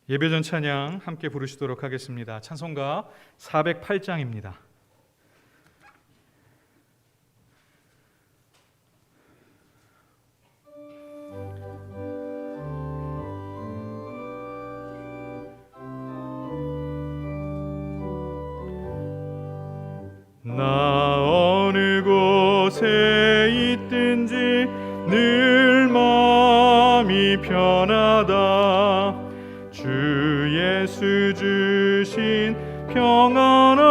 예배전 찬양 함께 부르시도록 하겠습니다. 찬송가 408장입니다. 나 어느 곳에 있든지 늘 마음이 편하다. 주 예수 주신 평안아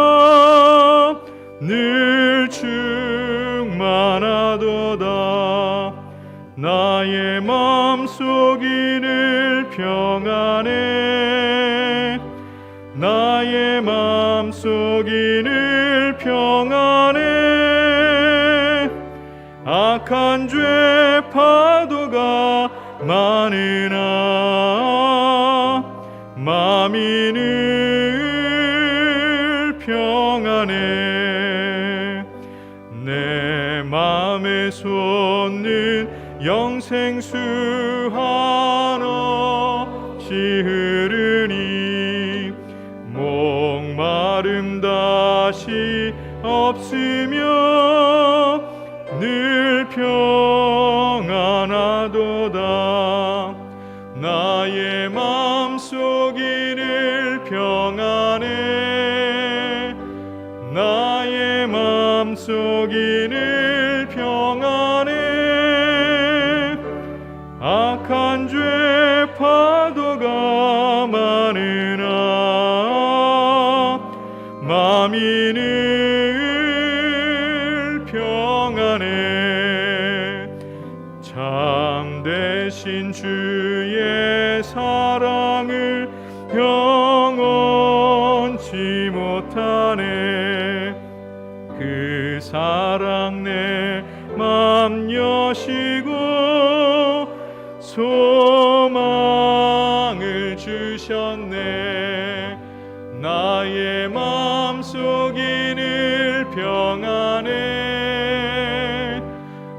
늘 충만하도다. 나의 맘속이 늘 평안해. 나의 맘속이 늘 평안해. 악한 죄 파도가 많으나 마음이 늘 평안해. 내 맘에 솟는 영생수 한없이 흐르니 목마름 다시 없으며 늘 평안하도다. 나의 맘속이 늘 평안해. 나의 맘속이 늘 평안해. 악한 죄 파도가 많으나 마음이 늘 평안해. 참되신 주의 사랑을 영원치 못하네. 그 사랑 내 맘 여시고 소망을 주셨네. 나의 맘속이 늘 평안해.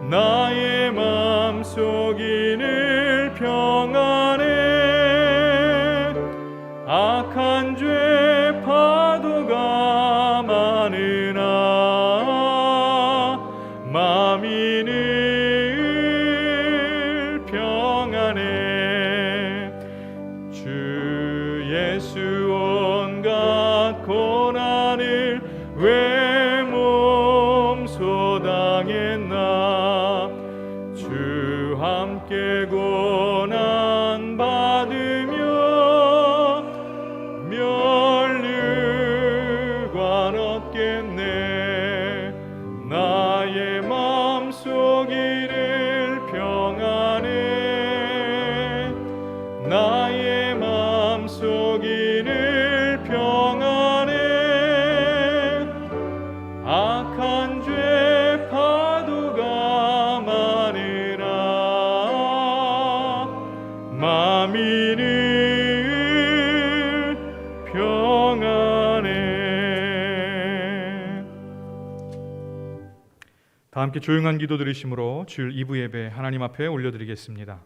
나의 맘속이 늘 평안해. 악한 죄 파도가 많으나 마음이 늘 평안해. 주 예수 온갖 고난을 왜 몸소 당했나. 주 함께 고난 받으며 멸류관 얻겠네. 나의 맘속이 늘 평안해. 나의 맘속이 늘 평안해. 악한 죄 파도가 많으나 마음이 늘 평안해. 다 함께 조용한 기도 드리심으로 주일 2부 예배 하나님 앞에 올려드리겠습니다.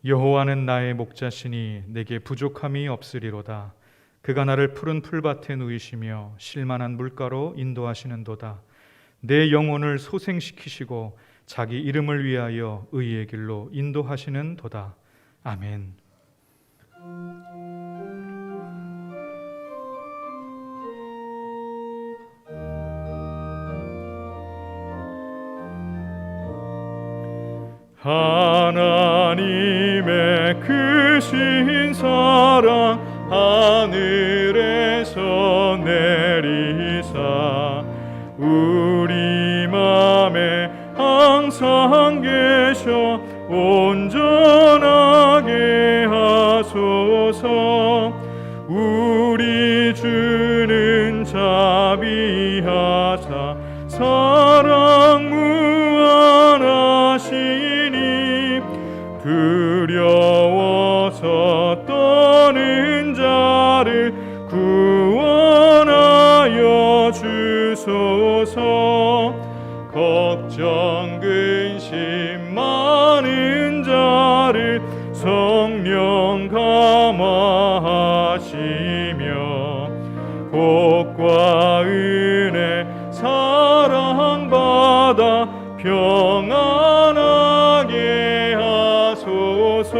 여호와는 나의 목자시니 내게 부족함이 없으리로다. 그가 나를 푸른 풀밭에 누이시며 실만한 물가로 인도하시는도다. 내 영혼을 소생시키시고 자기 이름을 위하여 의의 길로 인도하시는도다. 아멘. 하나님의 크신 사랑 하늘에서 내리사 우리 맘에 항상 계셔 온전하게 하소서. 우리 두려워서 떠는 자를 구원하여 주소서. 걱정 근심 많은 자를 성령 감화하시며 복과 은혜 사랑받아 평안하게 하소서.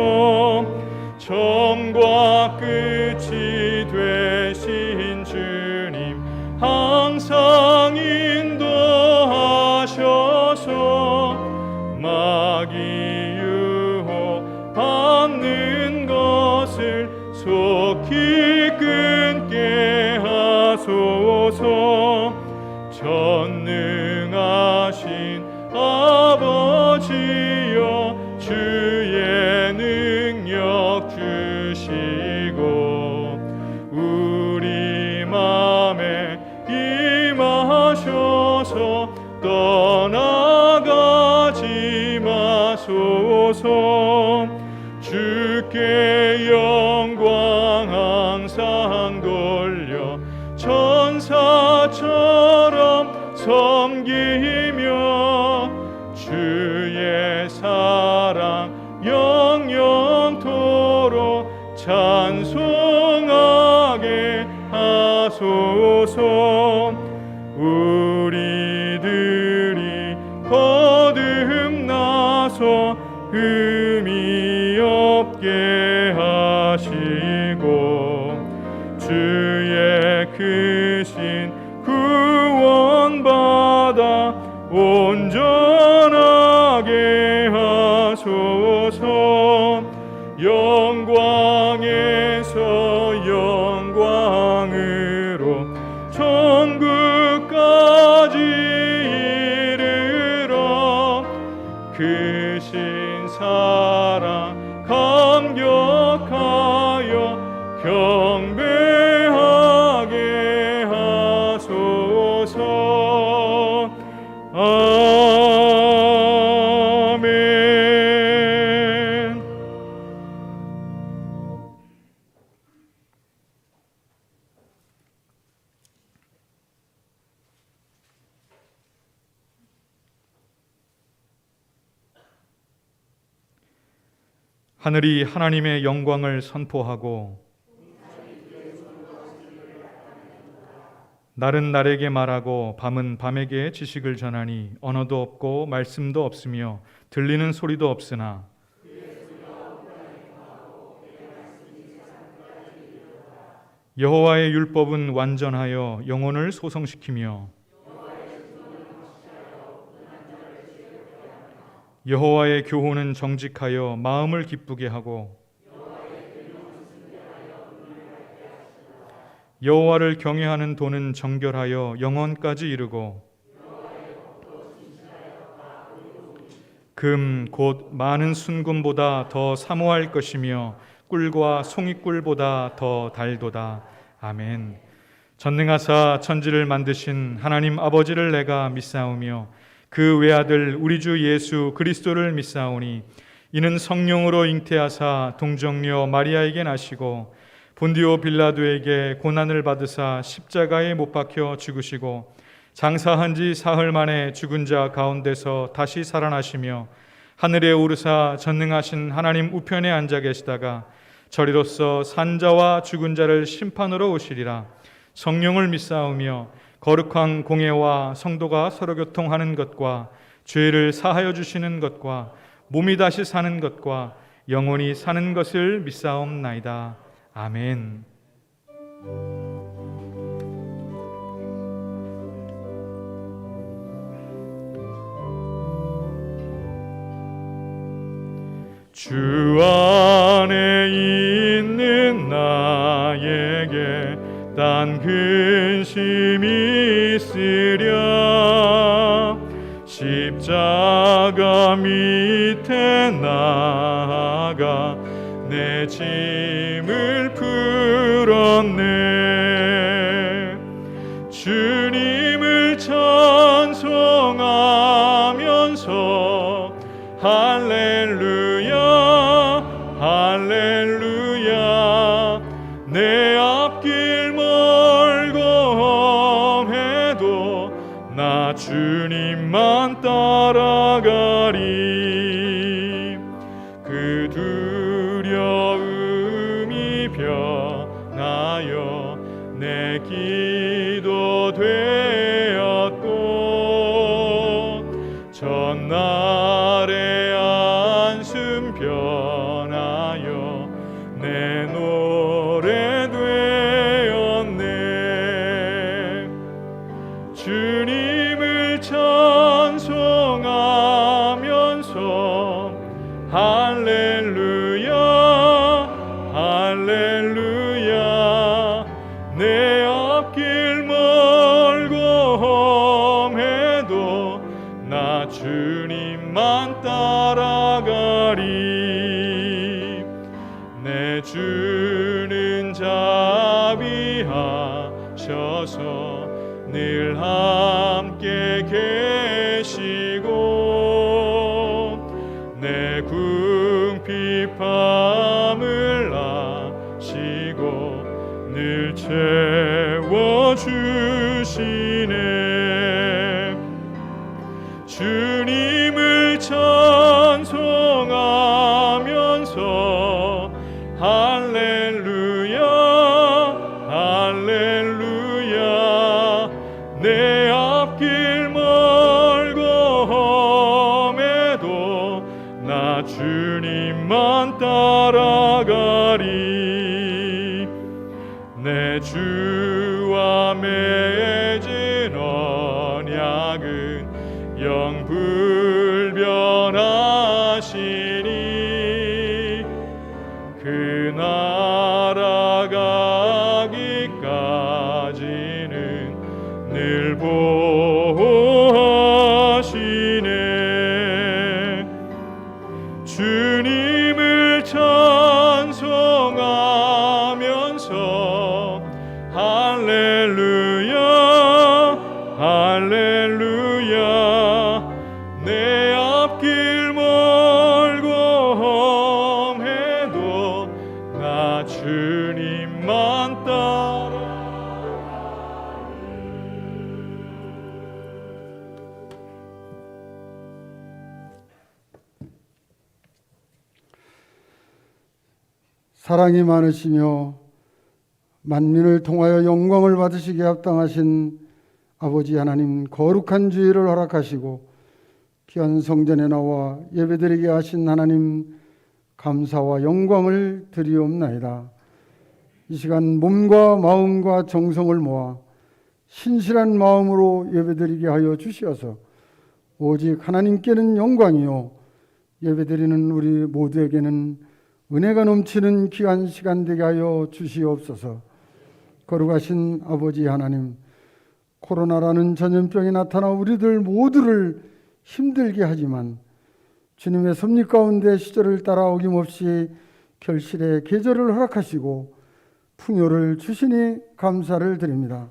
처음과 끝이 되신 주님 항상 인도하셔서 마귀 유혹 받는 것을 속히 끊게 하소서. 전능하신 아버지여 주의 능력 주시고 우리 맘에 임하셔서 떠나가지 마소서. 주께 영광 항상 돌려 천사처럼 섬기며 주의 사랑 영영토록 찬송하게 하소서. 우리들이 거듭나서 흠이 없게 하시고 주의 크신 구원받아 온전하게 하소서. 영광에서 영광으로 천국까지 이르러 크신 사랑 감격하여 경배하게 하소서. 아멘. 하늘이 하나님의 영광을 선포하고 날은 날에게 말하고 밤은 밤에게 지식을 전하니 언어도 없고 말씀도 없으며 들리는 소리도 없으나 여호와의 율법은 완전하여 영혼을 소성시키며 여호와의 교훈은 정직하여 마음을 기쁘게 하고 여호와를 경외하는 도는 정결하여 영원까지 이르고 금 곧 많은 순금보다 더 사모할 것이며 꿀과 송이꿀보다 더 달도다. 아멘. 전능하사 천지를 만드신 하나님 아버지를 내가 믿사오며 그 외아들 우리 주 예수 그리스도를 믿사오니 이는 성령으로 잉태하사 동정녀 마리아에게 나시고 본디오 빌라도에게 고난을 받으사 십자가에 못 박혀 죽으시고 장사한 지 사흘 만에 죽은 자 가운데서 다시 살아나시며 하늘에 오르사 전능하신 하나님 우편에 앉아 계시다가 저리로서 산자와 죽은 자를 심판으로 오시리라. 성령을 믿사오며 거룩한 공예와 성도가 서로 교통하는 것과 죄를 사하여 주시는 것과 몸이 다시 사는 것과 영원히 사는 것을 믿사옵나이다. 아멘. 주 안에 있는 나에게 딴 근심이 있으랴. 십자가 밑에 나아가 내 짐을 풀었네. 주님을 찬송하면서 할렐루야 할렐루야. 내 앞길 멀고 험해도 나 주님만 따라가리. 그 두려움이 변하여 내 기도 되었고 전날의 안심 변하여 내 노래 되었네. 주님을 찬송하면서 할렐루야 할렐루야. 내 앞길 멀고 험해도 나 주님만 따라가리. 내 주는 자비하셔서 늘 함께 계시고 내 궁핍함을 아시고 늘 채워주시네. 주님을 찬송하면서 할렐루야 할렐루야. 내 앞길 멀고 험해도 나 주님만 따라가리. 내 주와 맺은 언약은 영불변하시니 그 나라 가기까지는 늘 보호하시네. 주님을 찬송하면서 할렐루야 할렐루야. 내 앞길 멀고 험해도 나 주님만 따라. 사랑이 많으시며 만민을 통하여 영광을 받으시기에 합당하신 아버지 하나님, 거룩한 주일을 허락하시고 귀한 성전에 나와 예배드리게 하신 하나님, 감사와 영광을 드리옵나이다. 이 시간 몸과 마음과 정성을 모아 신실한 마음으로 예배드리게 하여 주시어서 오직 하나님께는 영광이요 예배드리는 우리 모두에게는 은혜가 넘치는 귀한 시간 되게 하여 주시옵소서. 거룩하신 아버지 하나님, 코로나라는 전염병이 나타나 우리들 모두를 힘들게 하지만 주님의 섭리 가운데 시절을 따라 어김없이 결실의 계절을 허락하시고 풍요를 주시니 감사를 드립니다.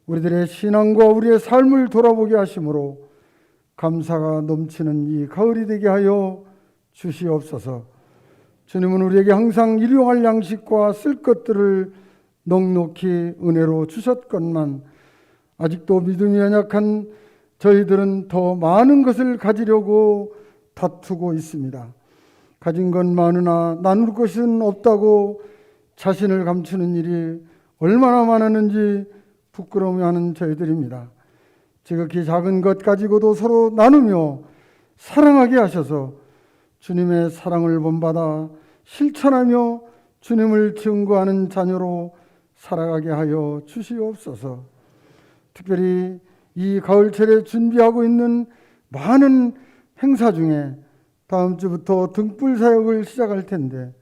우리들의 신앙과 우리의 삶을 돌아보게 하심으로 감사가 넘치는 이 가을이 되게 하여 주시옵소서. 주님은 우리에게 항상 일용할 양식과 쓸 것들을 넉넉히 은혜로 주셨건만 아직도 믿음이 연약한 저희들은 더 많은 것을 가지려고 다투고 있습니다. 가진 건 많으나 나눌 것은 없다고 자신을 감추는 일이 얼마나 많았는지 부끄러워하는 저희들입니다. 지극히 작은 것 가지고도 서로 나누며 사랑하게 하셔서 주님의 사랑을 본받아 실천하며 주님을 증거하는 자녀로 살아가게 하여 주시옵소서. 특별히 이 가을철에 준비하고 있는 많은 행사 중에 다음 주부터 등불 사역을 시작할 텐데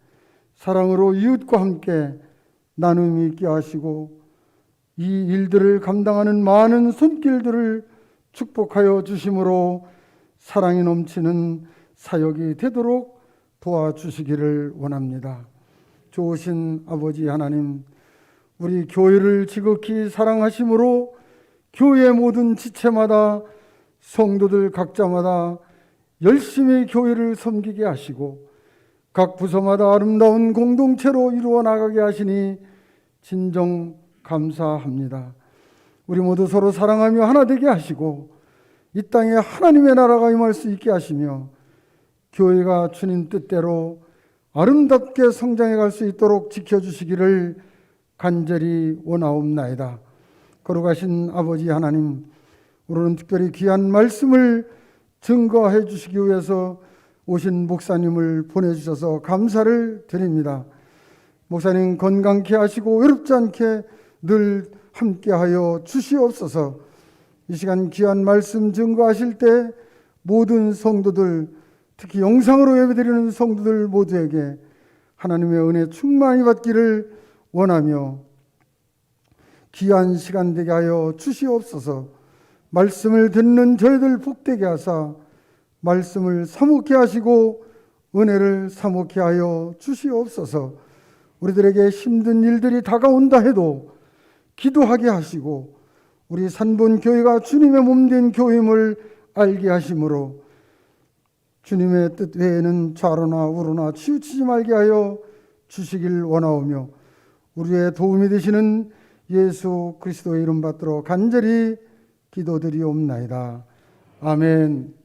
사랑으로 이웃과 함께 나눔이 있게 하시고 이 일들을 감당하는 많은 손길들을 축복하여 주심으로 사랑이 넘치는 사역이 되도록 도와주시기를 원합니다. 좋으신 아버지 하나님, 우리 교회를 지극히 사랑하심으로 교회 모든 지체마다 성도들 각자마다 열심히 교회를 섬기게 하시고 각 부서마다 아름다운 공동체로 이루어 나가게 하시니 진정 감사합니다. 우리 모두 서로 사랑하며 하나 되게 하시고 이 땅에 하나님의 나라가 임할 수 있게 하시며 교회가 주님 뜻대로 아름답게 성장해 갈 수 있도록 지켜주시기를 간절히 원하옵나이다. 거룩하신 아버지 하나님, 오늘은 특별히 귀한 말씀을 증거해 주시기 위해서 오신 목사님을 보내주셔서 감사를 드립니다. 목사님 건강케 하시고 외롭지 않게 늘 함께하여 주시옵소서. 이 시간 귀한 말씀 증거하실 때 모든 성도들, 특히 영상으로 예배드리는 성도들 모두에게 하나님의 은혜 충만히 받기를 원하며 귀한 시간 되게 하여 주시옵소서. 말씀을 듣는 저희들 복되게 하사 말씀을 사모케 하시고 은혜를 사모케 하여 주시옵소서. 우리들에게 힘든 일들이 다가온다 해도 기도하게 하시고 우리 산본 교회가 주님의 몸된 교회임을 알게 하심으로 주님의 뜻 외에는 좌로나 우로나 치우치지 말게 하여 주시길 원하오며 우리의 도움이 되시는 예수 그리스도의 이름 받들어 간절히 기도드리옵나이다. 아멘.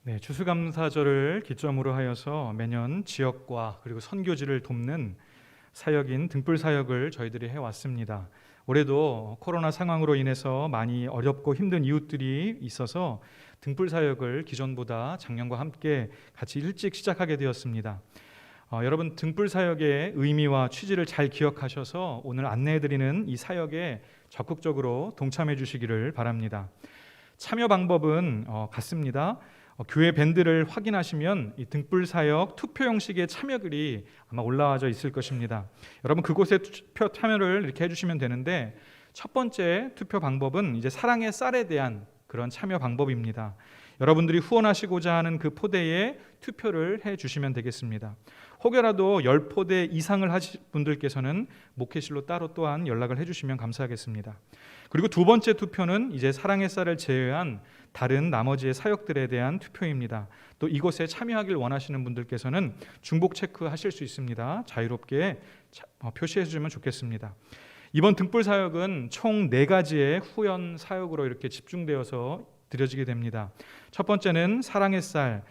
네, 추수감사절을 기점으로 하여서 매년 지역과 그리고 선교지를 돕는 사역인 등불사역을 저희들이 해왔습니다. 올해도 코로나 상황으로 인해서 많이 어렵고 힘든 이웃들이 있어서 등불사역을 기존보다 작년과 함께 같이 일찍 시작하게 되었습니다. 여러분 등불사역의 의미와 취지를 잘 기억하셔서 오늘 안내해드리는 이 사역에 적극적으로 동참해 주시기를 바랍니다. 참여 방법은 같습니다. 교회 밴드를 확인하시면 이 등불사역 투표 형식의 참여글이 아마 올라와져 있을 것입니다. 여러분 그곳에 투표 참여를 이렇게 해주시면 되는데 첫 번째 투표 방법은 이제 사랑의 쌀에 대한 그런 참여 방법입니다. 여러분들이 후원하시고자 하는 그 포대에 투표를 해주시면 되겠습니다. 혹여라도 10포대 이상을 하실 분들께서는 목회실로 따로 또한 연락을 해주시면 감사하겠습니다. 그리고 두 번째 투표는 이제 사랑의 쌀을 제외한 다른 나머지의 사역들에 대한 투표입니다. 또 이곳에 참여하길 원하시는 분들께서는 중복 체크하실 수 있습니다. 자유롭게 표시해 주시면 좋겠습니다. 이번 등불 사역은 총 4가지의 후연 사역으로 이렇게 집중되어서 드려지게 됩니다. 첫 번째는 사랑의 쌀,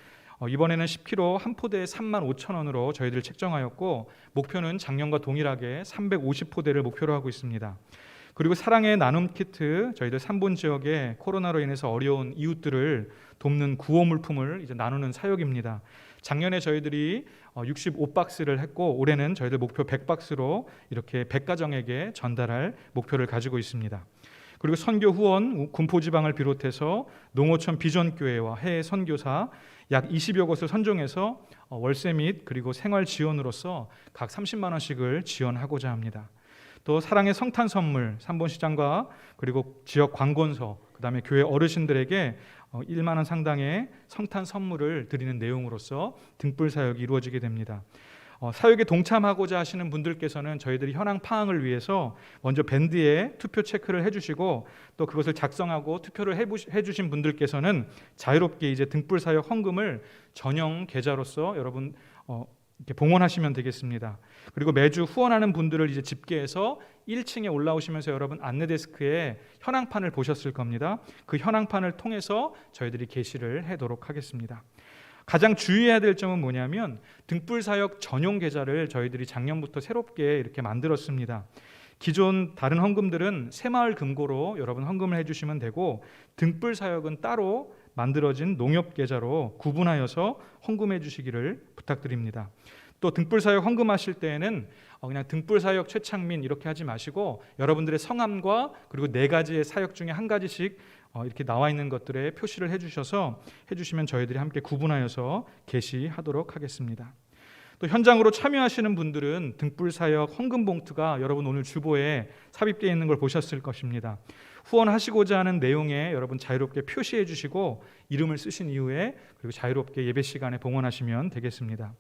이번에는 10kg 한 포대에 35,000원으로 저희들 책정하였고 목표는 작년과 동일하게 350포대를 목표로 하고 있습니다. 그리고 사랑의 나눔 키트, 저희들 3분 지역에 코로나로 인해서 어려운 이웃들을 돕는 구호 물품을 이제 나누는 사역입니다. 작년에 저희들이 65박스를 했고 올해는 저희들 목표 100박스로 이렇게 100가정에게 전달할 목표를 가지고 있습니다. 그리고 선교 후원 군포지방을 비롯해서 농어촌 비전교회와 해외 선교사 약 20여 곳을 선정해서 월세 및 그리고 생활 지원으로서 각 30만 원씩을 지원하고자 합니다. 또 사랑의 성탄 선물 3번 시장과 그리고 지역 관건서 그다음에 교회 어르신들에게 1만 원 상당의 성탄 선물을 드리는 내용으로서 등불 사역이 이루어지게 됩니다. 사역에 동참하고자 하시는 분들께서는 저희들이 현황 파악을 위해서 먼저 밴드에 투표 체크를 해주시고 또 그것을 작성하고 투표를 해주신 분들께서는 자유롭게 이제 등불 사역 헌금을 전용 계좌로서 여러분 이렇게 봉헌하시면 되겠습니다. 그리고 매주 후원하는 분들을 이제 집계해서 1층에 올라오시면서 여러분 안내 데스크에 현황판을 보셨을 겁니다. 그 현황판을 통해서 저희들이 게시를 하도록 하겠습니다. 가장 주의해야 될 점은 뭐냐면 등불 사역 전용 계좌를 저희들이 작년부터 새롭게 이렇게 만들었습니다. 기존 다른 헌금들은 새마을 금고로 여러분 헌금을 해주시면 되고 등불 사역은 따로 만들어진 농협 계좌로 구분하여서 헌금해 주시기를 부탁드립니다. 또 등불 사역 헌금하실 때에는 그냥 등불 사역 최창민 이렇게 하지 마시고 여러분들의 성함과 그리고 4가지의 사역 중에 한 가지씩 이렇게 나와 있는 것들에 표시를 해주시면 저희들이 함께 구분하여서 게시하도록 하겠습니다. 또 현장으로 참여하시는 분들은 등불 사역 헌금 봉투가 여러분 오늘 주보에 삽입되어 있는 걸 보셨을 것입니다. 후원하시고자 하는 내용에 여러분 자유롭게 표시해 주시고 이름을 쓰신 이후에 그리고 자유롭게 예배 시간에 봉헌하시면 되겠습니다.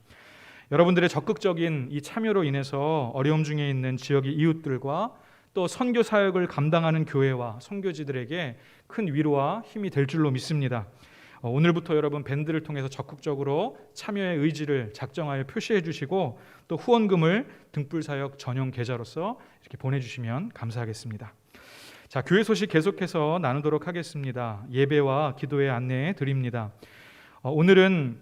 여러분들의 적극적인 이 참여로 인해서 어려움 중에 있는 지역의 이웃들과 또 선교 사역을 감당하는 교회와 선교지들에게 큰 위로와 힘이 될 줄로 믿습니다. 오늘부터 여러분 밴드를 통해서 적극적으로 참여의 의지를 작정하여 표시해 주시고 또 후원금을 등불 사역 전용 계좌로서 이렇게 보내주시면 감사하겠습니다. 자, 교회 소식 계속해서 나누도록 하겠습니다. 예배와 기도의 안내 드립니다. 오늘은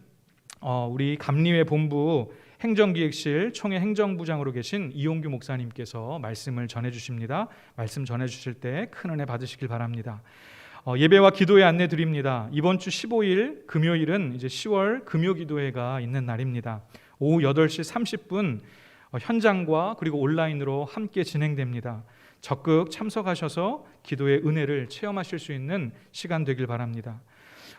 우리 감리회 본부 행정기획실 총회 행정부장으로 계신 이용규 목사님께서 말씀을 전해주십니다. 말씀 전해주실 때 큰 은혜 받으시길 바랍니다. 예배와 기도의 안내 드립니다. 이번 주 15일 금요일은 이제 10월 금요기도회가 있는 날입니다. 오후 8시 30분 현장과 그리고 온라인으로 함께 진행됩니다. 적극 참석하셔서 기도의 은혜를 체험하실 수 있는 시간 되길 바랍니다.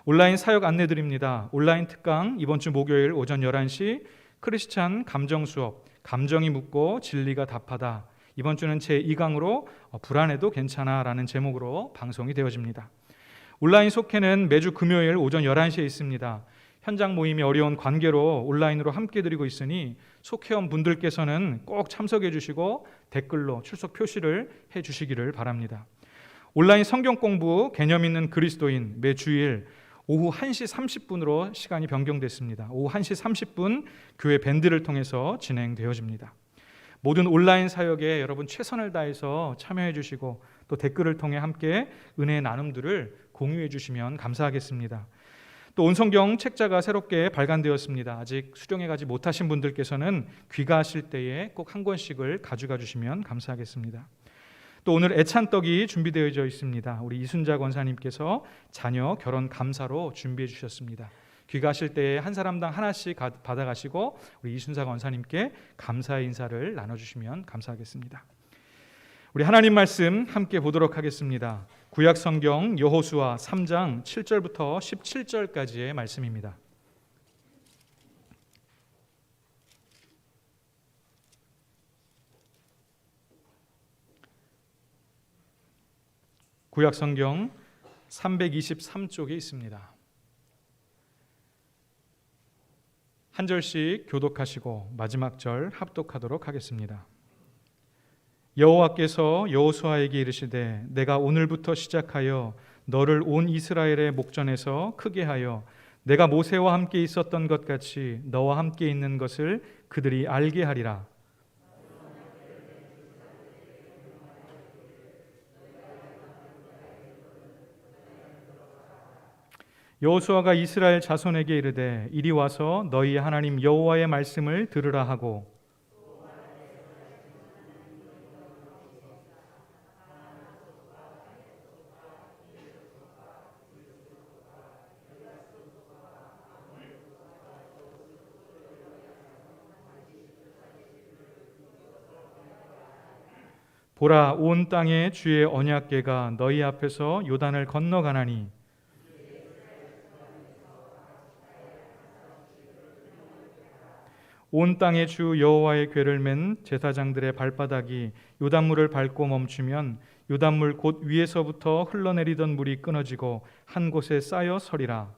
온라인 사역 안내 드립니다. 온라인 특강 이번 주 목요일 오전 11시 크리스찬 감정 수업 감정이 묻고 진리가 답하다. 이번 주는 제2강으로 불안해도 괜찮아 라는 제목으로 방송이 되어집니다. 온라인 속회는 매주 금요일 오전 11시에 있습니다. 현장 모임이 어려운 관계로 온라인으로 함께 드리고 있으니 속회원 분들께서는 꼭 참석해 주시고 댓글로 출석 표시를 해 주시기를 바랍니다. 온라인 성경 공부 개념 있는 그리스도인 매 주일 오후 1시 30분으로 시간이 변경됐습니다. 오후 1시 30분 교회 밴드를 통해서 진행되어집니다. 모든 온라인 사역에 여러분 최선을 다해서 참여해 주시고 또 댓글을 통해 함께 은혜의 나눔들을 공유해 주시면 감사하겠습니다. 또 온성경 책자가 새롭게 발간되었습니다. 아직 수령해 가지 못하신 분들께서는 귀가하실 때에 꼭 한 권씩을 가져가 주시면 감사하겠습니다. 또 오늘 애찬떡이 준비되어져 있습니다. 우리 이순자 권사님께서 자녀 결혼 감사로 준비해 주셨습니다. 귀가하실 때에 한 사람당 하나씩 받아가시고 우리 이순자 권사님께 감사의 인사를 나눠주시면 감사하겠습니다. 우리 하나님 말씀 함께 보도록 하겠습니다. 구약 성경 여호수아 3장 7절부터 17절까지의 말씀입니다. 구약 성경 323쪽에 있습니다. 한 절씩 교독하시고 마지막 절 합독하도록 하겠습니다. 여호와께서 여호수아에게 이르시되 내가 오늘부터 시작하여 너를 온 이스라엘의 목전에서 크게 하여 내가 모세와 함께 있었던 것 같이 너와 함께 있는 것을 그들이 알게 하리라. 여호수아가 이스라엘 자손에게 이르되 이리 와서 너희 하나님 여호와의 말씀을 들으라 하고 보라, 온 땅에 주의 언약궤가 너희 앞에서 요단을 건너가나니 온 땅에 주 여호와의 궤를 맨 제사장들의 발바닥이 요단물을 밟고 멈추면 요단물 곧 위에서부터 흘러내리던 물이 끊어지고 한 곳에 쌓여 서리라.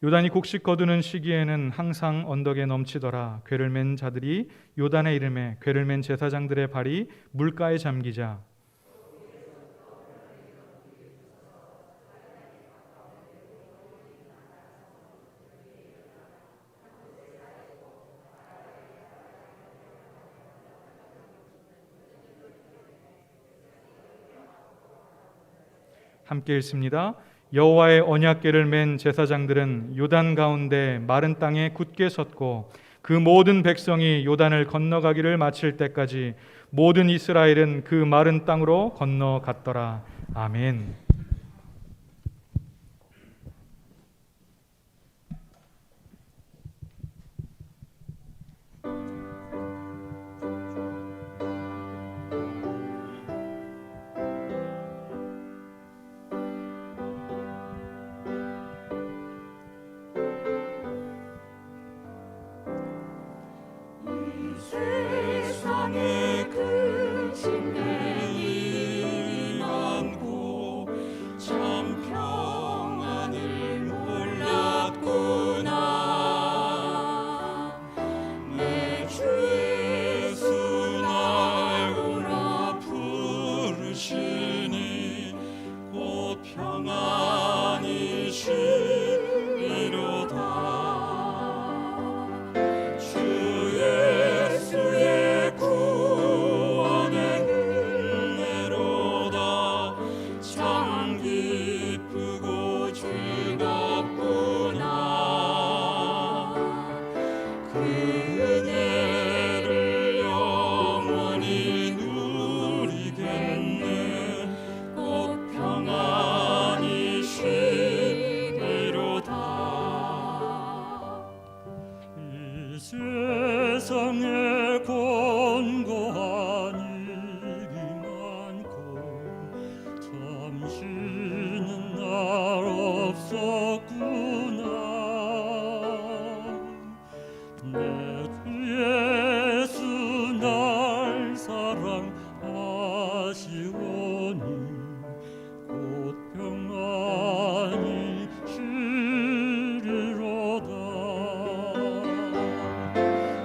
요단이 곡식 거두는 시기에는 항상 언덕에 넘치더라. 궤를 맨 자들이 요단의 이름에 궤를 맨 제사장들의 발이 물가에 잠기자 함께 읽습니다. 여호와의 언약궤를 맨 제사장들은 요단 가운데 마른 땅에 굳게 섰고 그 모든 백성이 요단을 건너가기를 마칠 때까지 모든 이스라엘은 그 마른 땅으로 건너갔더라. 아멘. 세상에 근심 일이 많고 참 평안을 몰랐구나. 내 주 예수 날 오라 부르시니 곧 평안이시리로다. 세상에 권고한 일이 많고 잠시는 날 없었구나. 내 주 예수 날 사랑하시오니 곧 평안히 쉬리로다.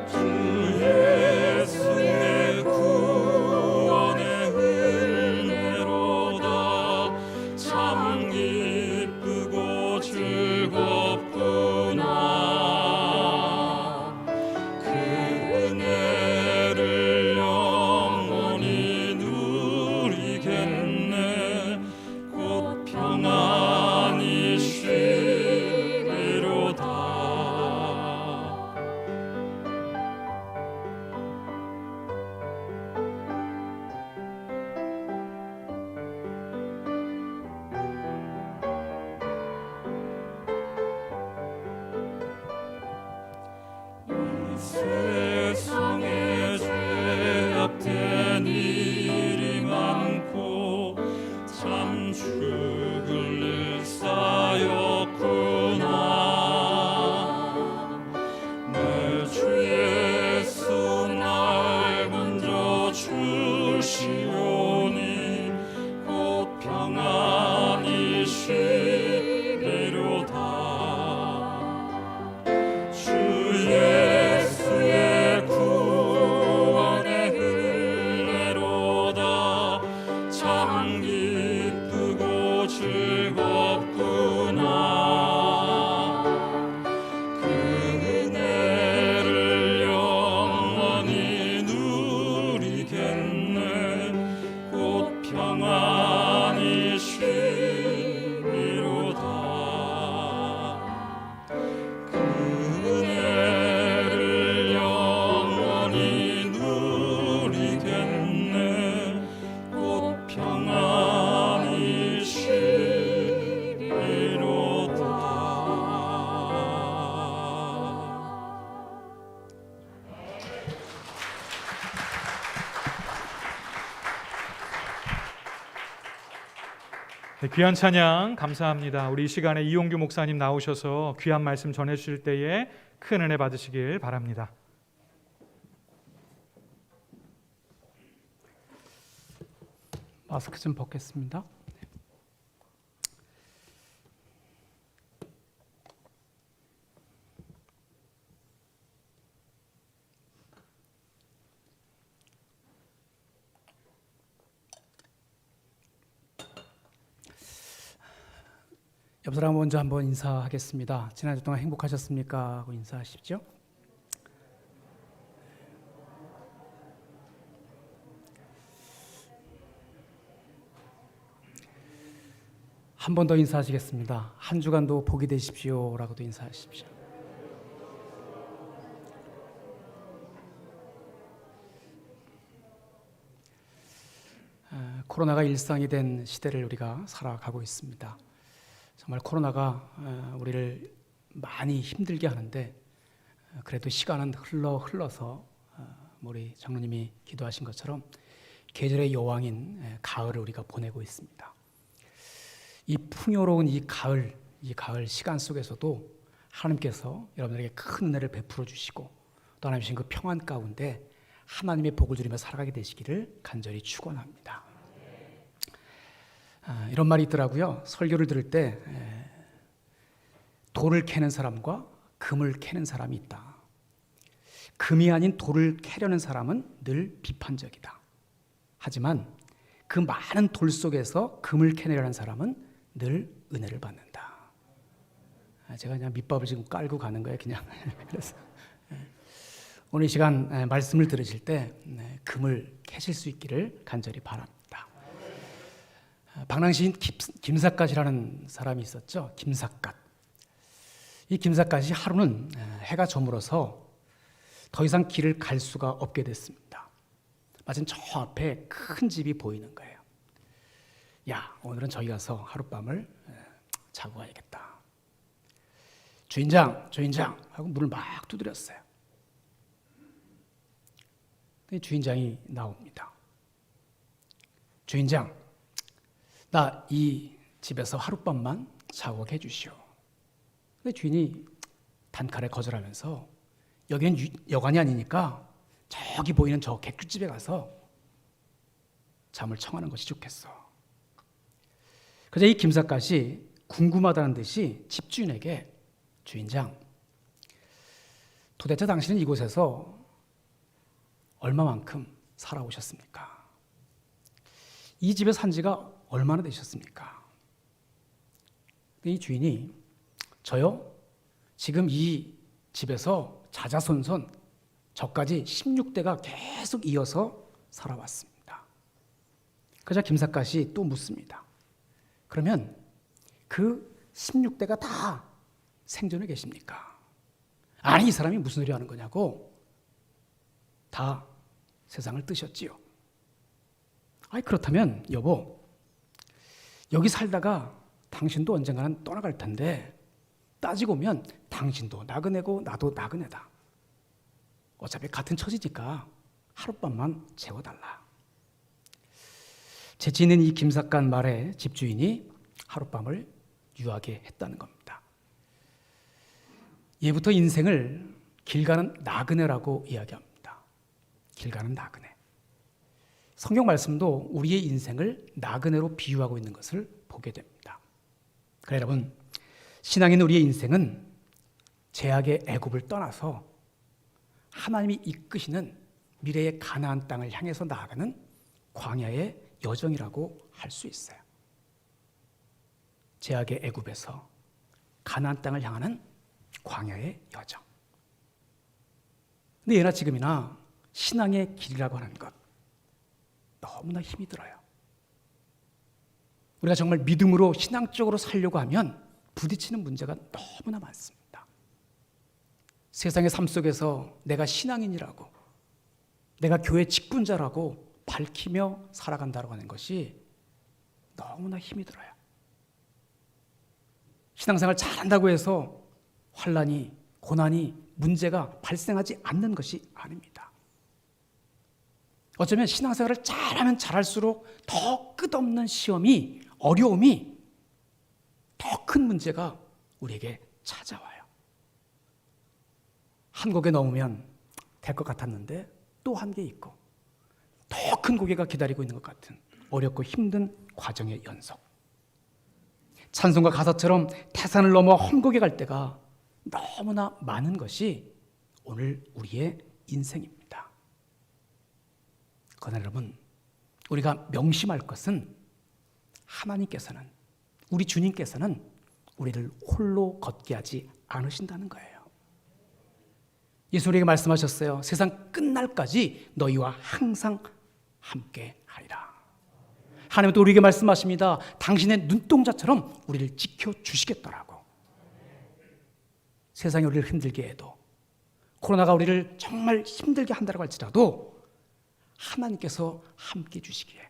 주 예수 네, 귀한 찬양 감사합니다. 우리 이 시간에 이용규 목사님 나오셔서 귀한 말씀 전해주실 때에 큰 은혜 받으시길 바랍니다. 마스크 좀 벗겠습니다. 옆 사람 먼저 한번 인사하겠습니다. 지난주 동안 행복하셨습니까? 하고 인사하십시오. 한 번 더 인사하시겠습니다. 한 주간도 복이 되십시오. 라고도 인사하십시오. 코로나가 일상이 된 시대를 우리가 살아가고 있습니다. 정말 코로나가 우리를 많이 힘들게 하는데 그래도 시간은 흘러서 우리 장로님이 기도하신 것처럼 계절의 여왕인 가을을 우리가 보내고 있습니다. 이 풍요로운 이 가을 시간 속에서도 하나님께서 여러분들에게 큰 은혜를 베풀어 주시고 또 하나님 주신 그 평안 가운데 하나님의 복을 누리며 살아가게 되시기를 간절히 축원합니다. 이런 말이 있더라고요. 설교를 들을 때 돌을 캐는 사람과 금을 캐는 사람이 있다. 금이 아닌 돌을 캐려는 사람은 늘 비판적이다. 하지만 그 많은 돌 속에서 금을 캐내려는 사람은 늘 은혜를 받는다. 제가 그냥 밑밥을 지금 깔고 가는 거예요, 그냥. 그래서 오늘 이 시간 말씀을 들으실 때 금을 캐실 수 있기를 간절히 바랍니다. 방랑시인 김삿갓이라는 사람이 있었죠. 김삿갓. 이 김삿갓이 하루는 해가 저물어서 더 이상 길을 갈 수가 없게 됐습니다. 마침 저 앞에 큰 집이 보이는 거예요. 야, 오늘은 저기 가서 하룻밤을 자고 가야겠다. 주인장 하고 문을 막 두드렸어요. 주인장이 나옵니다. 주인장, 나 이 집에서 하룻밤만 자고 해주시오. 근데 주인이 단칼에 거절하면서 여기는 여관이 아니니까 저기 보이는 저 객주집에 가서 잠을 청하는 것이 좋겠어. 그래서 이 김삿갓이 궁금하다는 듯이 집주인에게 주인장, 도대체 당신은 이곳에서 얼마만큼 살아오셨습니까? 이 집에 산 지가 얼마나 되셨습니까? 이 주인이 저요? 지금 이 집에서 자자손손 저까지 16대가 계속 이어서 살아왔습니다. 그러자 김삿갓이 또 묻습니다. 그러면 그 16대가 다 생존해 계십니까? 아니, 이 사람이 무슨 소리 하는 거냐고. 다 세상을 뜨셨지요. 아니, 그렇다면 여보, 여기 살다가 당신도 언젠가는 떠나갈 텐데 따지고 보면 당신도 나그네고 나도 나그네다. 어차피 같은 처지니까 하룻밤만 재워달라. 재치 있는 이 김삿갓 말에 집주인이 하룻밤을 유하게 했다는 겁니다. 예부터 인생을 길 가는 나그네라고 이야기합니다. 길 가는 나그네. 성경 말씀도 우리의 인생을 나그네로 비유하고 있는 것을 보게 됩니다. 그래 여러분, 신앙인 우리의 인생은 죄악의 애굽을 떠나서 하나님이 이끄시는 미래의 가나안 땅을 향해서 나아가는 광야의 여정이라고 할 수 있어요. 죄악의 애굽에서 가나안 땅을 향하는 광야의 여정. 근데 예나 지금이나 신앙의 길이라고 하는 것 너무나 힘이 들어요. 우리가 정말 믿음으로 신앙적으로 살려고 하면 부딪히는 문제가 너무나 많습니다. 세상의 삶 속에서 내가 신앙인이라고, 내가 교회 직분자라고 밝히며 살아간다고 하는 것이 너무나 힘이 들어요. 신앙생활 잘한다고 해서 환난이, 고난이, 문제가 발생하지 않는 것이 아닙니다. 어쩌면 신앙생활을 잘하면 잘할수록 더 끝없는 시험이, 어려움이 더 큰 문제가 우리에게 찾아와요. 한 고개 넘으면 될 것 같았는데 또 한 개 있고, 더 큰 고개가 기다리고 있는 것 같은 어렵고 힘든 과정의 연속. 찬송가 가사처럼 태산을 넘어 험곡에 갈 때가 너무나 많은 것이 오늘 우리의 인생입니다. 그러나 여러분, 우리가 명심할 것은 하나님께서는, 우리 주님께서는 우리를 홀로 걷게 하지 않으신다는 거예요. 예수 우리에게 말씀하셨어요. 세상 끝날까지 너희와 항상 함께 하리라. 하나님은 또 우리에게 말씀하십니다. 당신의 눈동자처럼 우리를 지켜주시겠더라고. 세상이 우리를 힘들게 해도, 코로나가 우리를 정말 힘들게 한다고 할지라도 하나님께서 함께 주시기에,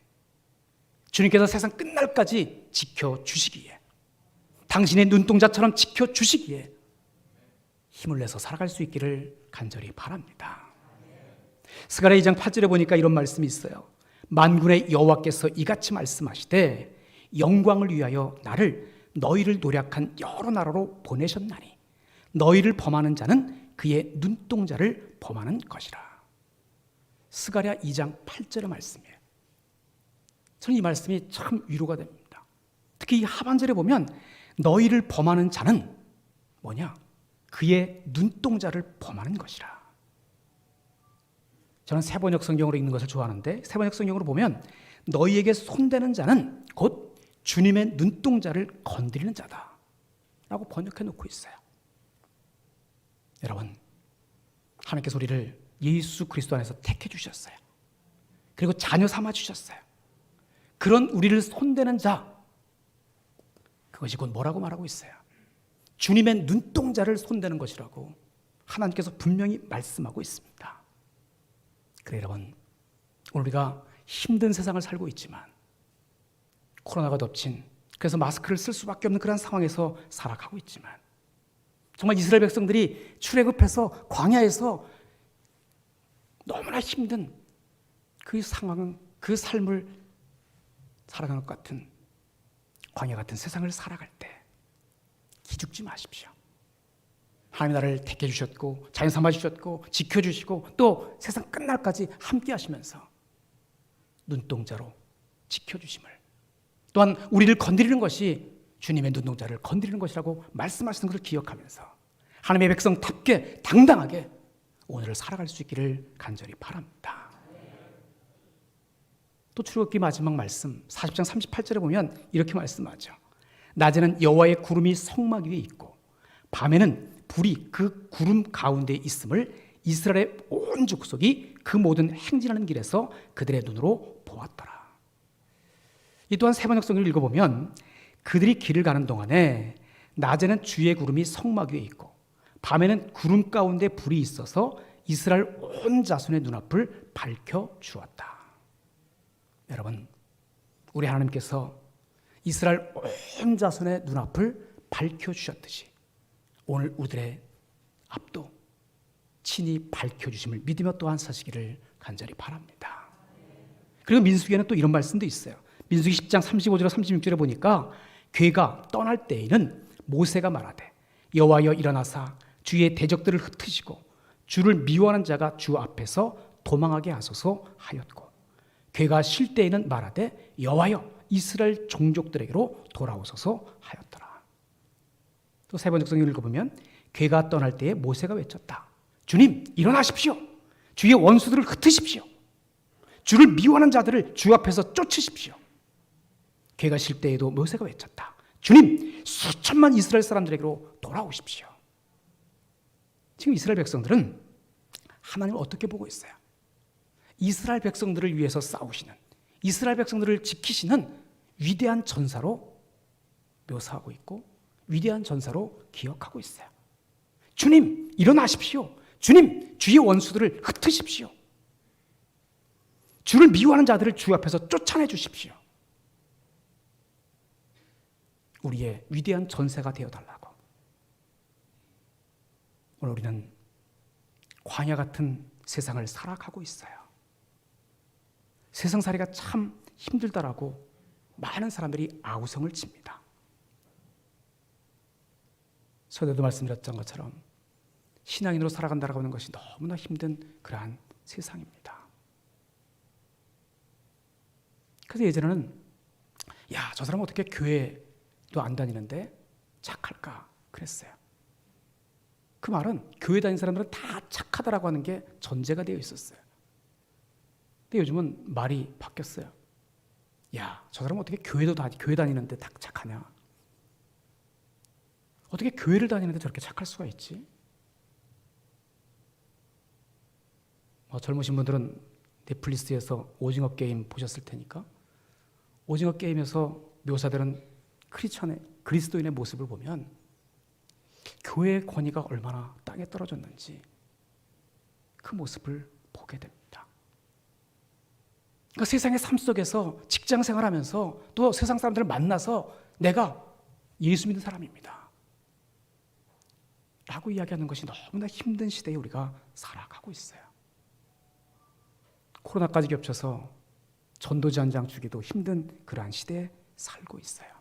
주님께서 세상 끝날까지 지켜주시기에, 당신의 눈동자처럼 지켜주시기에 힘을 내서 살아갈 수 있기를 간절히 바랍니다. 스가랴 2장 8절에 보니까 이런 말씀이 있어요. 만군의 여호와께서 이같이 말씀하시되 영광을 위하여 나를 너희를 노략한 여러 나라로 보내셨나니 너희를 범하는 자는 그의 눈동자를 범하는 것이라. 스가랴 2장 8절의 말씀이에요. 저는 이 말씀이 참 위로가 됩니다. 특히 이 하반절에 보면 너희를 범하는 자는 뭐냐? 그의 눈동자를 범하는 것이라. 저는 세번역 성경으로 읽는 것을 좋아하는데, 세번역 성경으로 보면 너희에게 손대는 자는 곧 주님의 눈동자를 건드리는 자다 라고 번역해 놓고 있어요. 여러분, 하나님께서 우리를 예수 그리스도 안에서 택해 주셨어요. 그리고 자녀 삼아 주셨어요. 그런 우리를 손대는 자, 그것이 곧 뭐라고 말하고 있어요? 주님의 눈동자를 손대는 것이라고 하나님께서 분명히 말씀하고 있습니다. 그래 여러분, 오늘 우리가 힘든 세상을 살고 있지만, 코로나가 덮친, 그래서 마스크를 쓸 수밖에 없는 그런 상황에서 살아가고 있지만, 정말 이스라엘 백성들이 출애굽해서 광야에서 너무나 힘든 그 상황은, 그 삶을 살아가는 것 같은, 광야 같은 세상을 살아갈 때 기죽지 마십시오. 하나님 나라를 택해 주셨고 자녀 삼아 주셨고 지켜주시고 또 세상 끝날까지 함께 하시면서 눈동자로 지켜주심을, 또한 우리를 건드리는 것이 주님의 눈동자를 건드리는 것이라고 말씀하시는 것을 기억하면서 하나님의 백성답게 당당하게 오늘을 살아갈 수 있기를 간절히 바랍니다. 또 출애굽기 마지막 말씀 40장 38절에 보면 이렇게 말씀하죠. 낮에는 여호와의 구름이 성막 위에 있고 밤에는 불이 그 구름 가운데 있음을 이스라엘의 온 족속이 그 모든 행진하는 길에서 그들의 눈으로 보았더라. 이 또한 세번역 성경을 읽어보면 그들이 길을 가는 동안에 낮에는 주의 구름이 성막 위에 있고 밤에는 구름 가운데 불이 있어서 이스라엘 온 자손의 눈앞을 밝혀 주었다. 여러분, 우리 하나님께서 이스라엘 온 자손의 눈앞을 밝혀 주셨듯이 오늘 우리들의 앞도 친히 밝혀주심을 믿으며 또한 사시기를 간절히 바랍니다. 그리고 민수기에는 또 이런 말씀도 있어요. 민수기 10장 35절 36절에 보니까 괴가 떠날 때에는 모세가 말하되 여호와여 일어나사 주의 대적들을 흩으시고 주를 미워하는 자가 주 앞에서 도망하게 하소서 하였고 괴가 쉴 때에는 말하되 여호와여 이스라엘 종족들에게로 돌아오소서 하였더라. 또 세번역 성경을 읽어보면 괴가 떠날 때에 모세가 외쳤다. 주님 일어나십시오. 주의 원수들을 흩으십시오. 주를 미워하는 자들을 주 앞에서 쫓으십시오. 괴가 쉴 때에도 모세가 외쳤다. 주님 수천만 이스라엘 사람들에게로 돌아오십시오. 지금 이스라엘 백성들은 하나님을 어떻게 보고 있어요? 이스라엘 백성들을 위해서 싸우시는, 이스라엘 백성들을 지키시는 위대한 전사로 묘사하고 있고 위대한 전사로 기억하고 있어요. 주님 일어나십시오. 주님 주의 원수들을 흩으십시오. 주를 미워하는 자들을 주 앞에서 쫓아내 주십시오. 우리의 위대한 전세가 되어달라고. 오늘 우리는 광야 같은 세상을 살아가고 있어요. 세상살이가 참 힘들다라고 많은 사람들이 아우성을 칩니다. 서두에도 말씀드렸던 것처럼 신앙인으로 살아간다라고 하는 것이 너무나 힘든 그러한 세상입니다. 그래서 예전에는 야, 저 사람 어떻게 교회도 안 다니는데 착할까 그랬어요. 그 말은 교회 다니는 사람들은 다 착하다라고 하는 게 전제가 되어 있었어요. 근데 요즘은 말이 바뀌었어요. 야, 저 사람 어떻게 교회 다니는데 다 착하냐? 어떻게 교회를 다니는데 저렇게 착할 수가 있지? 젊으신 분들은 넷플릭스에서 오징어 게임 보셨을 테니까 오징어 게임에서 묘사되는 그리스도인의 모습을 보면 교회의 권위가 얼마나 땅에 떨어졌는지 그 모습을 보게 됩니다. 그러니까 세상의 삶 속에서 직장 생활하면서 또 세상 사람들을 만나서 내가 예수 믿는 사람입니다 라고 이야기하는 것이 너무나 힘든 시대에 우리가 살아가고 있어요. 코로나까지 겹쳐서 전도지 한 장 주기도 힘든 그러한 시대에 살고 있어요.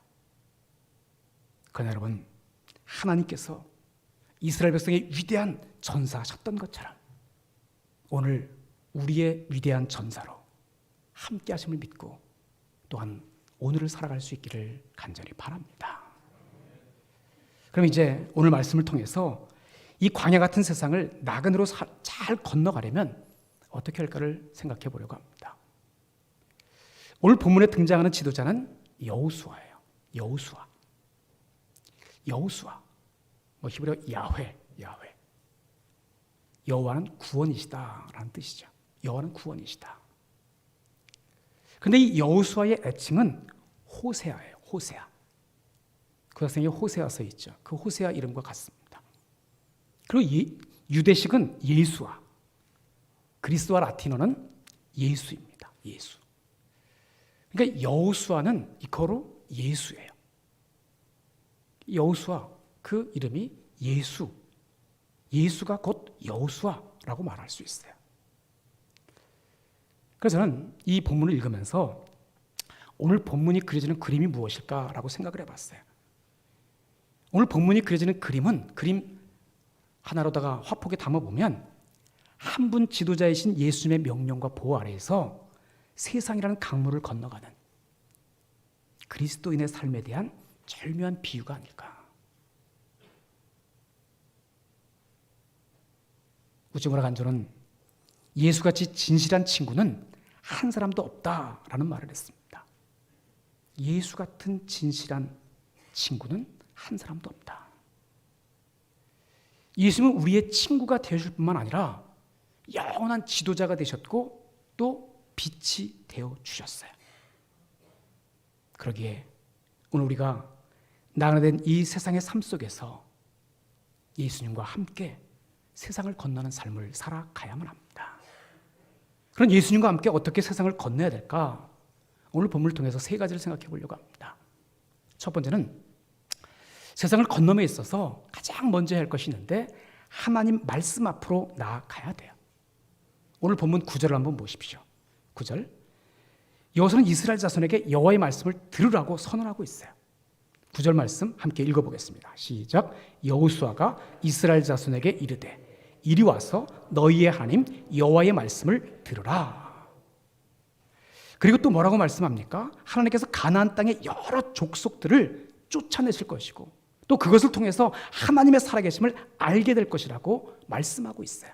그러나 여러분, 하나님께서 이스라엘 백성의 위대한 전사하셨던 것처럼 오늘 우리의 위대한 전사로 함께 하심을 믿고 또한 오늘을 살아갈 수 있기를 간절히 바랍니다. 그럼 이제 오늘 말씀을 통해서 이 광야 같은 세상을 나그네로 잘 건너가려면 어떻게 할까를 생각해 보려고 합니다. 오늘 본문에 등장하는 지도자는 여호수아예요. 여호수아. 히브리어 야훼. 여호와는 구원이시다라는 뜻이죠. 여호와는 구원이시다. 그런데 이 여호수아의 애칭은 호세아예요. 호세아. 그 학생에 호세아 써 있죠. 그 호세아 이름과 같습니다. 그리고 유대식은 예수아. 그리스와 라틴어는 예수입니다. 예수. 그러니까 여호수아는 이코로 예수예요. 여호수아 그 이름이 예수. 예수가 곧 여호수아라고 말할 수 있어요. 그래서 저는 이 본문을 읽으면서 오늘 본문이 그려지는 그림이 무엇일까라고 생각을 해봤어요. 오늘 본문이 그려지는 그림 하나로다가 화폭에 담아보면 한 분 지도자이신 예수님의 명령과 보호 아래에서 세상이라는 강물을 건너가는 그리스도인의 삶에 대한 절묘한 비유가 아닐까. 우즈무라 간조는 예수같이 진실한 친구는 한 사람도 없다라는 말을 했습니다. 예수 같은 진실한 친구는 한 사람도 없다. 예수님은 우리의 친구가 되실 뿐만 아니라 영원한 지도자가 되셨고 또 빛이 되어 주셨어요. 그러기에 오늘 우리가 나그네된 이 세상의 삶 속에서 예수님과 함께 세상을 건너는 삶을 살아가야만 합니다. 그런 예수님과 함께 어떻게 세상을 건너야 될까? 오늘 본문을 통해서 세 가지를 생각해 보려고 합니다. 첫 번째는 세상을 건너에 있어서 가장 먼저 해야 할 것이 있는데 하나님 말씀 앞으로 나아가야 돼요. 오늘 본문 9절을 한번 보십시오. 9절. 여호수아는 이스라엘 자손에게 여호와의 말씀을 들으라고 선언하고 있어요. 9절 말씀 함께 읽어보겠습니다. 시작. 여호수아가 이스라엘 자손에게 이르되 이리 와서 너희의 하나님 여호와의 말씀을 들으라. 그리고 또 뭐라고 말씀합니까? 하나님께서 가나안 땅의 여러 족속들을 쫓아내실 것이고 또 그것을 통해서 하나님의 살아계심을 알게 될 것이라고 말씀하고 있어요.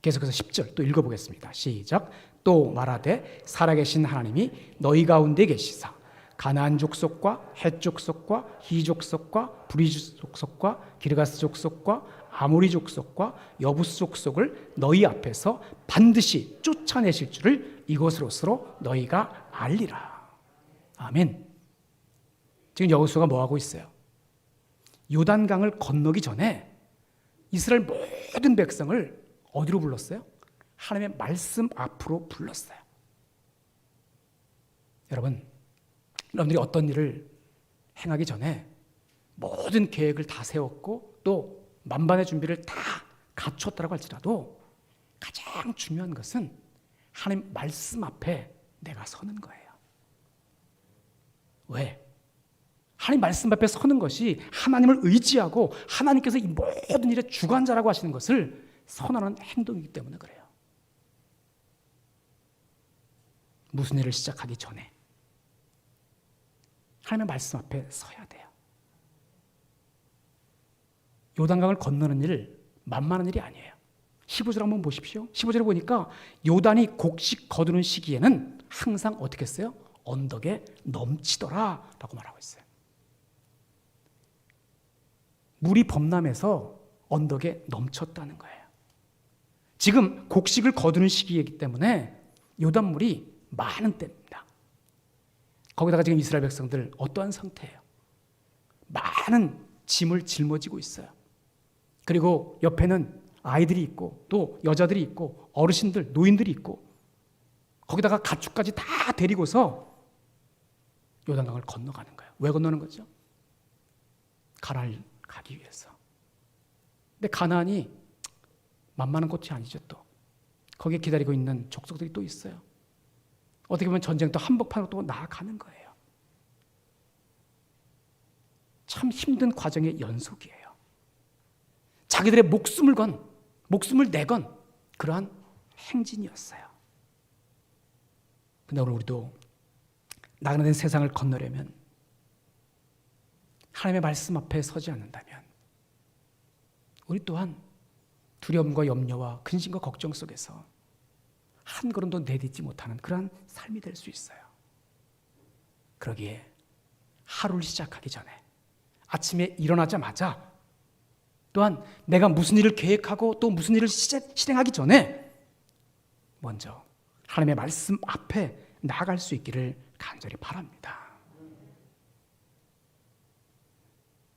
계속해서 10절 또 읽어보겠습니다. 시작. 또 말하되 살아계신 하나님이 너희 가운데 계시사 가나안 족속과 헷 족속과 히 족속과 브리즈 족속과 기르가스 족속과 아모리 족속과 여부스 족속을 너희 앞에서 반드시 쫓아내실 줄을 이것으로서 너희가 알리라. 아멘. 지금 여호수아가 뭐 하고 있어요? 요단강을 건너기 전에 이스라엘 모든 백성을 어디로 불렀어요? 하나님의 말씀 앞으로 불렀어요. 여러분들이 어떤 일을 행하기 전에 모든 계획을 다 세웠고 또 만반의 준비를 다 갖췄다고 할지라도 가장 중요한 것은 하나님 말씀 앞에 내가 서는 거예요. 왜? 하나님 말씀 앞에 서는 것이 하나님을 의지하고 하나님께서 이 모든 일의 주관자라고 하시는 것을 선언하는 행동이기 때문에 그래요. 무슨 일을 시작하기 전에 하나님의 말씀 앞에 서야 돼요. 요단강을 건너는 일 만만한 일이 아니에요. 15절 한번 보십시오. 15절에 보니까 요단이 곡식 거두는 시기에는 항상 어떻게 했어요? 언덕에 넘치더라 라고 말하고 있어요. 물이 범람해서 언덕에 넘쳤다는 거예요. 지금 곡식을 거두는 시기이기 때문에 요단물이 많은 때입니다. 거기다가 지금 이스라엘 백성들 어떠한 상태예요? 많은 짐을 짊어지고 있어요. 그리고 옆에는 아이들이 있고 또 여자들이 있고 어르신들, 노인들이 있고 거기다가 가축까지 다 데리고서 요단강을 건너가는 거예요. 왜 건너는 거죠? 가나안을 가기 위해서. 근데 가나안이 만만한 곳이 아니죠. 또 거기에 기다리고 있는 족속들이 또 있어요. 어떻게 보면 전쟁도 한복판으로 또 나아가는 거예요. 참 힘든 과정의 연속이에요. 자기들의 목숨을 내건 그러한 행진이었어요. 근데 오늘 우리도 나그네된 세상을 건너려면 하나님의 말씀 앞에 서지 않는다면 우리 또한 두려움과 염려와 근심과 걱정 속에서 한 걸음도 내딛지 못하는 그러한 삶이 될 수 있어요. 그러기에 하루를 시작하기 전에 아침에 일어나자마자 또한 내가 무슨 일을 계획하고 또 무슨 일을 실행하기 전에 먼저 하나님의 말씀 앞에 나아갈 수 있기를 간절히 바랍니다.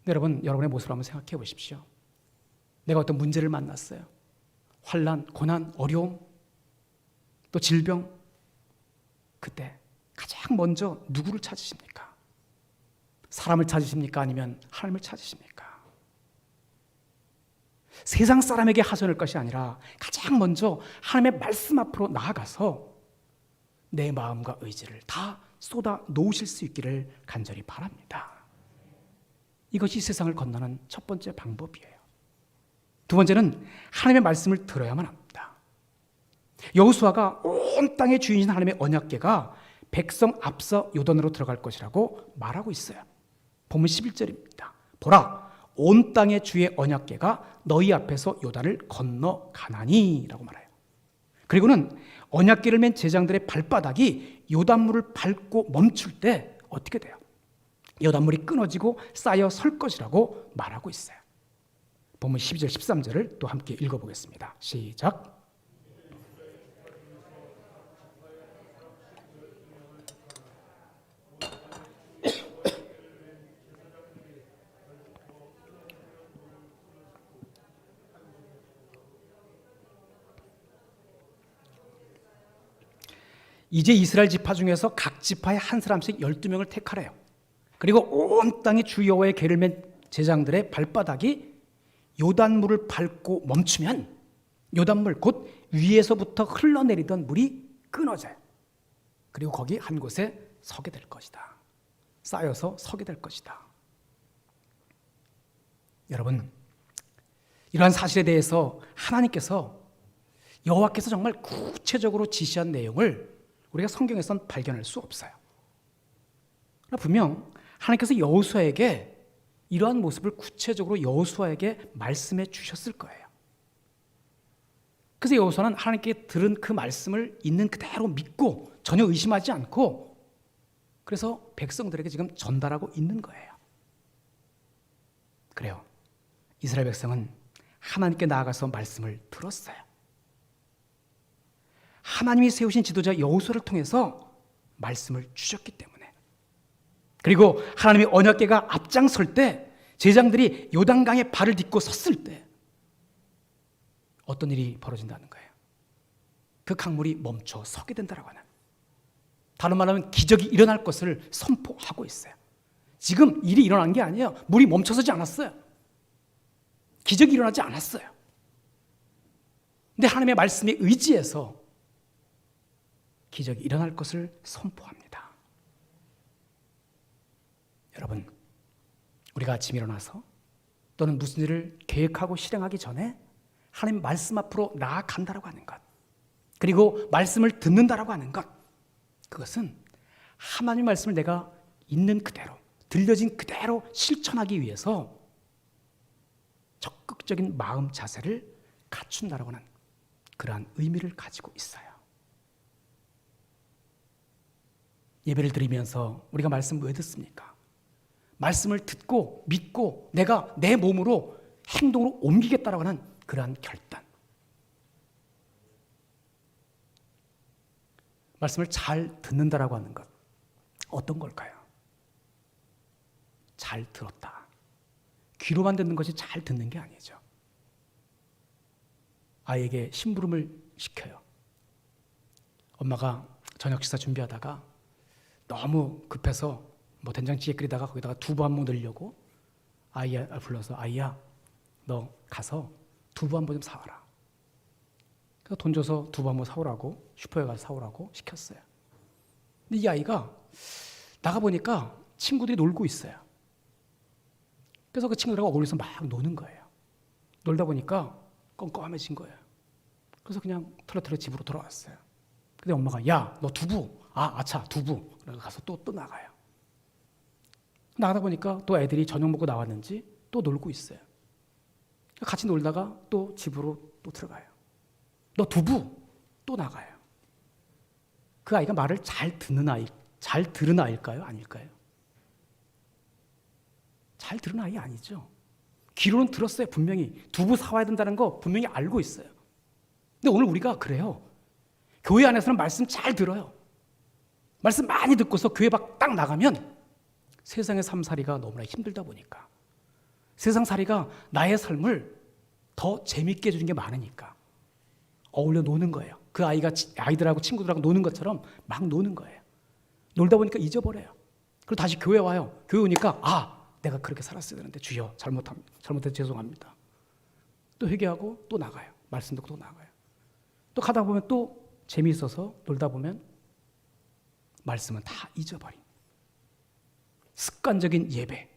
여러분, 여러분의 모습을 한번 생각해 보십시오. 내가 어떤 문제를 만났어요. 환난, 고난, 어려움, 또 질병. 그때 가장 먼저 누구를 찾으십니까? 사람을 찾으십니까? 아니면 하나님을 찾으십니까? 세상 사람에게 하소연할 것이 아니라 가장 먼저 하나님의 말씀 앞으로 나아가서 내 마음과 의지를 다 쏟아 놓으실 수 있기를 간절히 바랍니다. 이것이 세상을 건너는 첫 번째 방법이에요. 두 번째는 하나님의 말씀을 들어야만 합니다. 여호수아가 온 땅의 주인이신 하나님의 언약궤가 백성 앞서 요단으로 들어갈 것이라고 말하고 있어요. 본문 11절입니다. 보라, 온 땅의 주의 언약궤가 너희 앞에서 요단을 건너가나니 라고 말해요. 그리고는 언약궤를 맨 제장들의 발바닥이 요단물을 밟고 멈출 때 어떻게 돼요? 요단물이 끊어지고 쌓여 설 것이라고 말하고 있어요. 본문 12절 13절을 또 함께 읽어보겠습니다. 시작. 이제 이스라엘 지파 중에서 각 지파에 한 사람씩 12명을 택하래요. 그리고 온 땅의 주 여호와의 궤를 맨 제장들의 발바닥이 요단물을 밟고 멈추면 요단물 곧 위에서부터 흘러내리던 물이 끊어져요. 그리고 거기 한 곳에 서게 될 것이다. 쌓여서 서게 될 것이다. 여러분, 이러한 사실에 대해서 하나님께서 여호와께서 정말 구체적으로 지시한 내용을 우리가 성경에선 발견할 수 없어요. 분명 하나님께서 여호수아에게 이러한 모습을 구체적으로 여호수아에게 말씀해 주셨을 거예요. 그래서 여호수아는 하나님께 들은 그 말씀을 있는 그대로 믿고 전혀 의심하지 않고 그래서 백성들에게 지금 전달하고 있는 거예요. 그래요. 이스라엘 백성은 하나님께 나아가서 말씀을 들었어요. 하나님이 세우신 지도자 여호수아를 통해서 말씀을 주셨기 때문에 그리고 하나님의 언약궤가 앞장설 때 제장들이 요단강에 발을 딛고 섰을 때 어떤 일이 벌어진다는 거예요. 그 강물이 멈춰 서게 된다라고 하는, 다른 말로 하면 기적이 일어날 것을 선포하고 있어요. 지금 일이 일어난 게 아니에요. 물이 멈춰서지 않았어요. 기적이 일어나지 않았어요. 근데 하나님의 말씀에 의지해서 기적이 일어날 것을 선포합니다. 여러분, 우리가 아침 일어나서 또는 무슨 일을 계획하고 실행하기 전에 하나님 말씀 앞으로 나아간다라고 하는 것, 그리고 말씀을 듣는다라고 하는 것, 그것은 하나님 말씀을 내가 있는 그대로, 들려진 그대로 실천하기 위해서 적극적인 마음 자세를 갖춘다라고 하는 그러한 의미를 가지고 있어요. 예배를 드리면서 우리가 말씀 왜 듣습니까? 말씀을 듣고 믿고 내가 내 몸으로 행동으로 옮기겠다라고 하는 그러한 결단. 말씀을 잘 듣는다라고 하는 것, 어떤 걸까요? 잘 들었다. 귀로만 듣는 것이 잘 듣는 게 아니죠. 아이에게 심부름을 시켜요. 엄마가 저녁 식사 준비하다가 너무 급해서 된장찌개 끓이다가 거기다가 두부 한 몫 넣으려고 아이야 불러서, 아이야 너 가서 두부 한 번 좀 사와라. 그래서 돈 줘서 두부 한 번 사오라고 슈퍼에 가서 사오라고 시켰어요. 근데 이 아이가 나가보니까 친구들이 놀고 있어요. 그래서 그 친구들하고 어울려서 막 노는 거예요. 놀다 보니까 껌껌해진 거예요. 그래서 그냥 털어털어 집으로 돌아왔어요. 근데 엄마가, 야 너 두부, 아차 두부. 그래서 가서 또 나가요. 나가다 보니까 또 애들이 저녁 먹고 나왔는지 또 놀고 있어요. 같이 놀다가 또 집으로 또 들어가요. 너 두부, 또 나가요. 그 아이가 말을 잘 듣는 아이, 잘 들은 아이일까요? 아닐까요? 잘 들은 아이 아니죠. 귀로는 들었어요. 분명히 두부 사와야 된다는 거 분명히 알고 있어요. 근데 오늘 우리가 그래요. 교회 안에서는 말씀 잘 들어요. 말씀 많이 듣고서 교회 밖 딱 나가면 세상의 삶살이가 너무나 힘들다 보니까, 세상살이가 나의 삶을 더 재밌게 해주는 게 많으니까 어울려 노는 거예요. 그 아이가 아이들하고 친구들하고 노는 것처럼 막 노는 거예요. 놀다 보니까 잊어버려요. 그리고 다시 교회 와요. 교회 오니까 내가 그렇게 살았어야 되는데 주여 잘못해서 죄송합니다. 또 회개하고 또 나가요. 말씀 듣고 또 나가요. 또 가다 보면 또 재미있어서 놀다 보면 말씀은 다 잊어버린 습관적인 예배,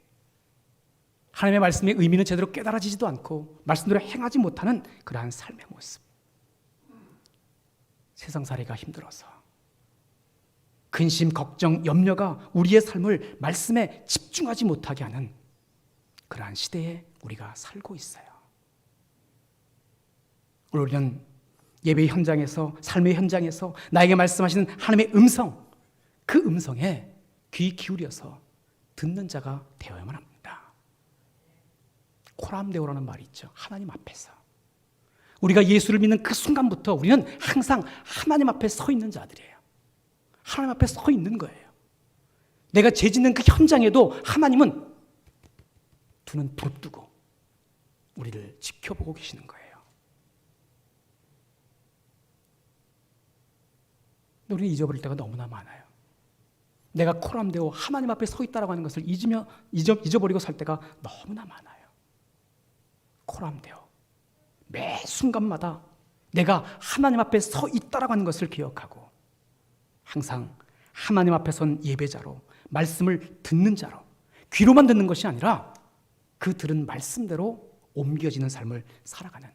하나님의 말씀의 의미는 제대로 깨달아지지도 않고 말씀대로 행하지 못하는 그러한 삶의 모습. 세상살이가 힘들어서 근심, 걱정, 염려가 우리의 삶을 말씀에 집중하지 못하게 하는 그러한 시대에 우리가 살고 있어요. 오늘 우리는 예배 현장에서, 삶의 현장에서 나에게 말씀하시는 하나님의 음성, 그 음성에 귀 기울여서 듣는 자가 되어야만 합니다. 코람데오라는 말이 있죠. 하나님 앞에서. 우리가 예수를 믿는 그 순간부터 우리는 항상 하나님 앞에 서 있는 자들이에요. 하나님 앞에 서 있는 거예요. 내가 죄 짓는 그 현장에도 하나님은 두 눈 부릅뜨고 우리를 지켜보고 계시는 거예요. 근데 우리는 잊어버릴 때가 너무나 많아요. 내가 코람데오 하나님 앞에 서 있다라고 하는 것을 잊어버리고 살 때가 너무나 많아요. 코람데오, 매 순간마다 내가 하나님 앞에 서 있다라고 하는 것을 기억하고 항상 하나님 앞에 선 예배자로, 말씀을 듣는 자로, 귀로만 듣는 것이 아니라 그 들은 말씀대로 옮겨지는 삶을 살아가는,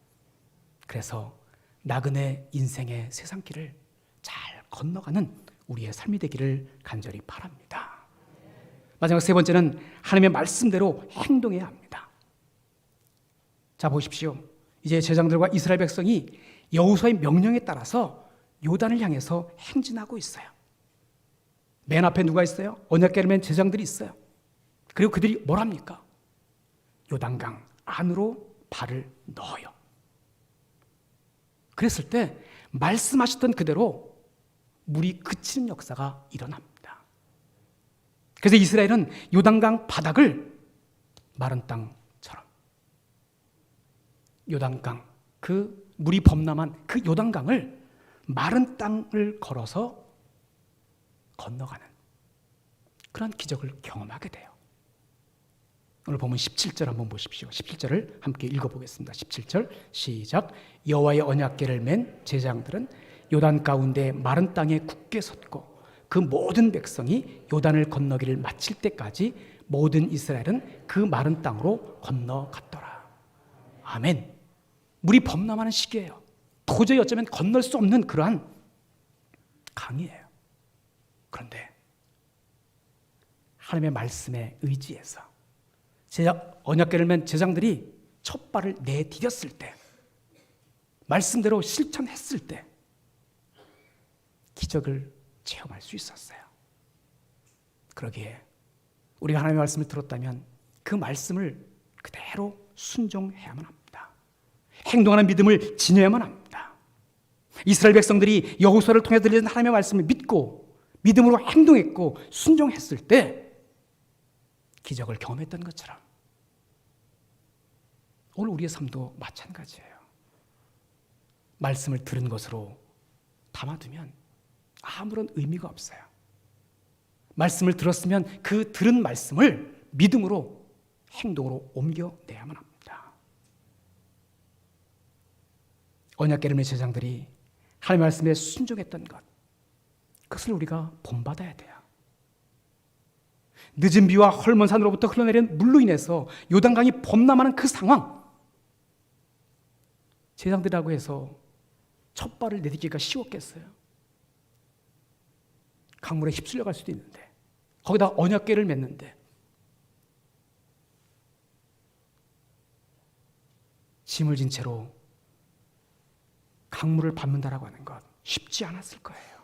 그래서 나그네 인생의 세상길을 잘 건너가는 우리의 삶이 되기를 간절히 바랍니다. 마지막 세 번째는 하나님의 말씀대로 행동해야 합니다. 자, 보십시오. 이제 제장들과 이스라엘 백성이 여호수아의 명령에 따라서 요단을 향해서 행진하고 있어요. 맨 앞에 누가 있어요? 언약궤를 맨 제장들이 있어요. 그리고 그들이 뭘 합니까? 요단강 안으로 발을 넣어요. 그랬을 때 말씀하셨던 그대로 물이 그치는 역사가 일어납니다. 그래서 이스라엘은 요단강 바닥을 마른 땅처럼, 요단강, 그 물이 범람한 그 요단강을 마른 땅을 걸어서 건너가는 그런 기적을 경험하게 돼요. 오늘 보면 17절 한번 보십시오. 17절을 함께 읽어보겠습니다. 17절 시작. 여호와의 언약궤를 맨 제장들은 요단 가운데 마른 땅에 굳게 섰고 그 모든 백성이 요단을 건너기를 마칠 때까지 모든 이스라엘은 그 마른 땅으로 건너갔더라. 아멘. 물이 범람하는 시기예요. 도저히 어쩌면 건널 수 없는 그러한 강이에요. 그런데 하나님의 말씀에 의지해서 언약궤를 맨 제장들이 첫 발을 내디뎠을 때, 말씀대로 실천했을 때 기적을 체험할 수 있었어요. 그러기에 우리가 하나님의 말씀을 들었다면 그 말씀을 그대로 순종해야만 합니다. 행동하는 믿음을 지녀야만 합니다. 이스라엘 백성들이 여호수아를 통해 들리는 하나님의 말씀을 믿고 믿음으로 행동했고 순종했을 때 기적을 경험했던 것처럼 오늘 우리의 삶도 마찬가지예요. 말씀을 들은 것으로 담아두면 아무런 의미가 없어요. 말씀을 들었으면 그 들은 말씀을 믿음으로 행동으로 옮겨내야만 합니다. 언약궤를 맨 제장들이 하나님의 말씀에 순종했던 것, 그것을 우리가 본받아야 돼요. 늦은 비와 헐몬산으로부터 흘러내린 물로 인해서 요단강이 범람하는 그 상황, 제장들이라고 해서 첫 발을 내딛기가 쉬웠겠어요? 강물에 휩쓸려 갈 수도 있는데, 거기다 언약궤를 맺는데 짐을 진 채로 강물을 밟는다라고 하는 것 쉽지 않았을 거예요.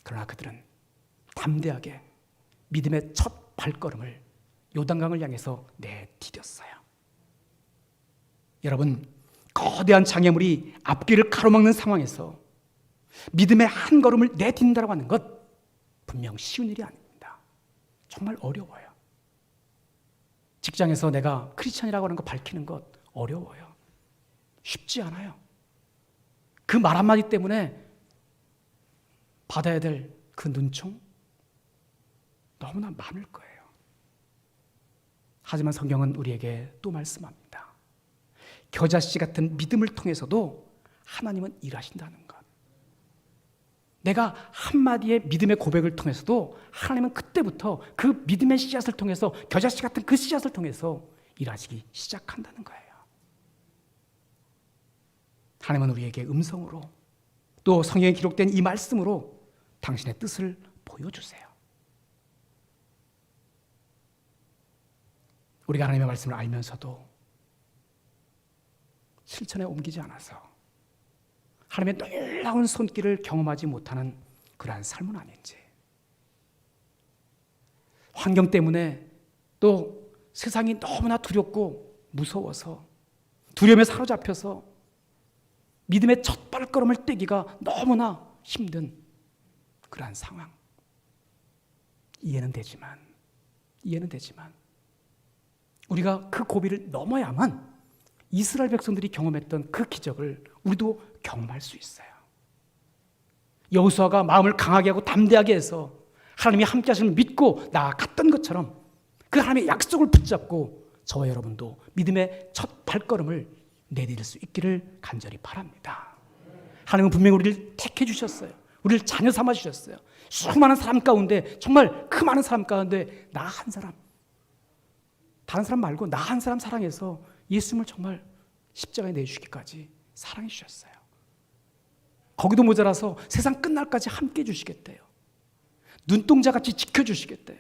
그러나 그들은 담대하게 믿음의 첫 발걸음을 요단강을 향해서 내디뎠어요. 여러분, 거대한 장애물이 앞길을 가로막는 상황에서 믿음의 한 걸음을 내딛는다고 하는 것 분명 쉬운 일이 아닙니다. 정말 어려워요. 직장에서 내가 크리스찬이라고 하는 거 밝히는 것 어려워요. 쉽지 않아요. 그 말 한마디 때문에 받아야 될 그 눈총 너무나 많을 거예요. 하지만 성경은 우리에게 또 말씀합니다. 겨자씨 같은 믿음을 통해서도 하나님은 일하신다는 것. 내가 한마디의 믿음의 고백을 통해서도 하나님은 그때부터 그 믿음의 씨앗을 통해서, 겨자씨 같은 그 씨앗을 통해서 일하시기 시작한다는 거예요. 하나님은 우리에게 음성으로, 또 성경에 기록된 이 말씀으로 당신의 뜻을 보여주세요. 우리가 하나님의 말씀을 알면서도 실천에 옮기지 않아서 하나님의 놀라운 손길을 경험하지 못하는 그러한 삶은 아닌지, 환경 때문에 또 세상이 너무나 두렵고 무서워서 두려움에 사로잡혀서 믿음의 첫 발걸음을 떼기가 너무나 힘든 그러한 상황, 이해는 되지만 우리가 그 고비를 넘어야만 이스라엘 백성들이 경험했던 그 기적을 우리도 경험할 수 있어요. 여호수아가 마음을 강하게 하고 담대하게 해서 하나님이 함께 하시는 믿고 나아갔던 것처럼 그 하나님의 약속을 붙잡고 저와 여러분도 믿음의 첫 발걸음을 내디딜 수 있기를 간절히 바랍니다. 하나님은 분명히 우리를 택해 주셨어요. 우리를 자녀 삼아 주셨어요. 수많은 사람 가운데, 정말 그 많은 사람 가운데 나 한 사람, 다른 사람 말고 나 한 사람 사랑해서 예수님을 정말 십자가에 내주시기까지 사랑해 주셨어요. 거기도 모자라서 세상 끝날까지 함께 해주시겠대요. 눈동자같이 지켜주시겠대요.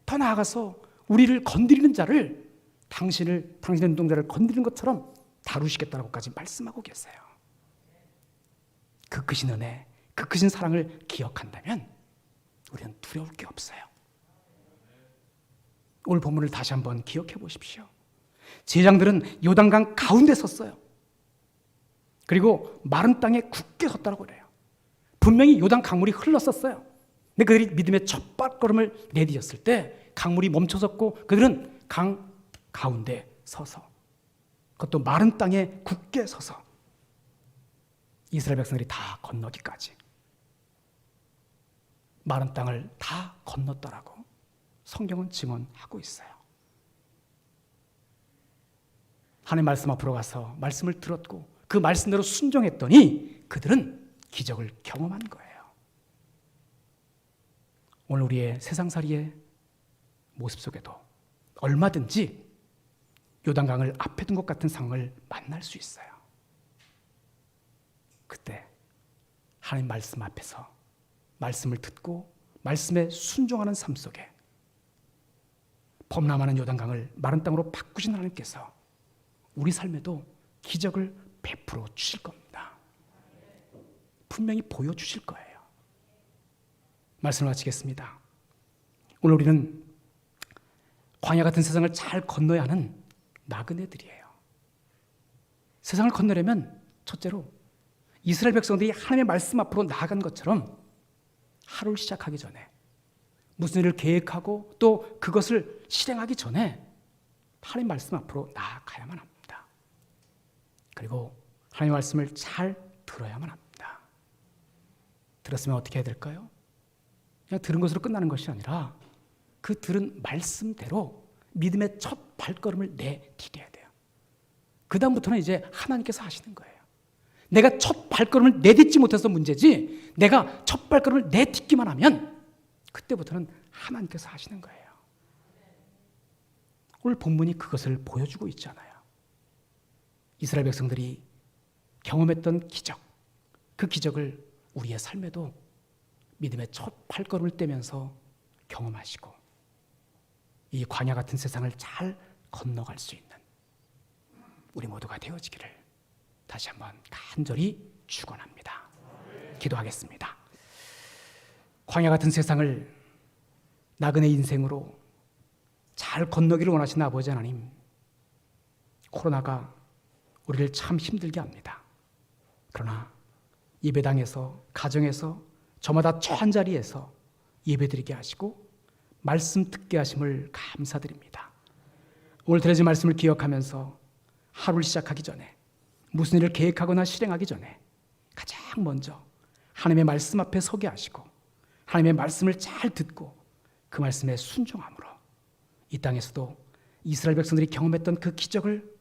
더 나아가서 우리를 건드리는 자를 당신의 눈동자를 건드리는 것처럼 다루시겠다고까지 말씀하고 계세요. 그 크신 은혜, 그 크신 사랑을 기억한다면 우리는 두려울 게 없어요. 오늘 본문을 다시 한번 기억해 보십시오. 제장들은 요단강 가운데 섰어요. 그리고 마른 땅에 굳게 섰다고 그래요. 분명히 요단 강물이 흘렀었어요. 근데 그들이 믿음의 첫 발걸음을 내디뎠을 때 강물이 멈춰섰고 그들은 강 가운데 서서, 그것도 마른 땅에 굳게 서서 이스라엘 백성들이 다 건너기까지 마른 땅을 다 건넜다라고 성경은 증언하고 있어요. 하나님 말씀 앞으로 가서 말씀을 들었고 그 말씀대로 순종했더니 그들은 기적을 경험한 거예요. 오늘 우리의 세상살이의 모습 속에도 얼마든지 요단강을 앞에 둔 것 같은 상황을 만날 수 있어요. 그때 하나님 말씀 앞에서 말씀을 듣고 말씀에 순종하는 삶 속에 범람하는 요단강을 마른 땅으로 바꾸신 하나님께서 우리 삶에도 기적을 베풀어 주실 겁니다. 분명히 보여주실 거예요. 말씀을 마치겠습니다. 오늘 우리는 광야 같은 세상을 잘 건너야 하는 나그네들이에요. 세상을 건너려면 첫째로 이스라엘 백성들이 하나님의 말씀 앞으로 나아간 것처럼 하루를 시작하기 전에 무슨 일을 계획하고 또 그것을 실행하기 전에 하나님의 말씀 앞으로 나아가야만 합니다. 그리고 하나님의 말씀을 잘 들어야만 합니다. 들었으면 어떻게 해야 될까요? 그냥 들은 것으로 끝나는 것이 아니라 그 들은 말씀대로 믿음의 첫 발걸음을 내디뎌야 돼요. 그 다음부터는 이제 하나님께서 하시는 거예요. 내가 첫 발걸음을 내딛지 못해서 문제지, 내가 첫 발걸음을 내딛기만 하면 그때부터는 하나님께서 하시는 거예요. 오늘 본문이 그것을 보여주고 있잖아요. 이스라엘 백성들이 경험했던 기적, 그 기적을 우리의 삶에도 믿음의 첫 발걸음을 떼면서 경험하시고 이 광야 같은 세상을 잘 건너갈 수 있는 우리 모두가 되어지기를 다시 한번 간절히 축원합니다. 기도하겠습니다. 광야 같은 세상을 나그네 인생으로 잘 건너기를 원하시는 아버지 하나님, 코로나가 우리를 참 힘들게 합니다. 그러나 예배당에서, 가정에서, 저마다 저 한 자리에서 예배드리게 하시고 말씀 듣게 하심을 감사드립니다. 오늘 들려진 말씀을 기억하면서 하루를 시작하기 전에, 무슨 일을 계획하거나 실행하기 전에 가장 먼저 하나님의 말씀 앞에 서게 하시고 하나님의 말씀을 잘 듣고 그 말씀에 순종함으로 이 땅에서도 이스라엘 백성들이 경험했던 그 기적을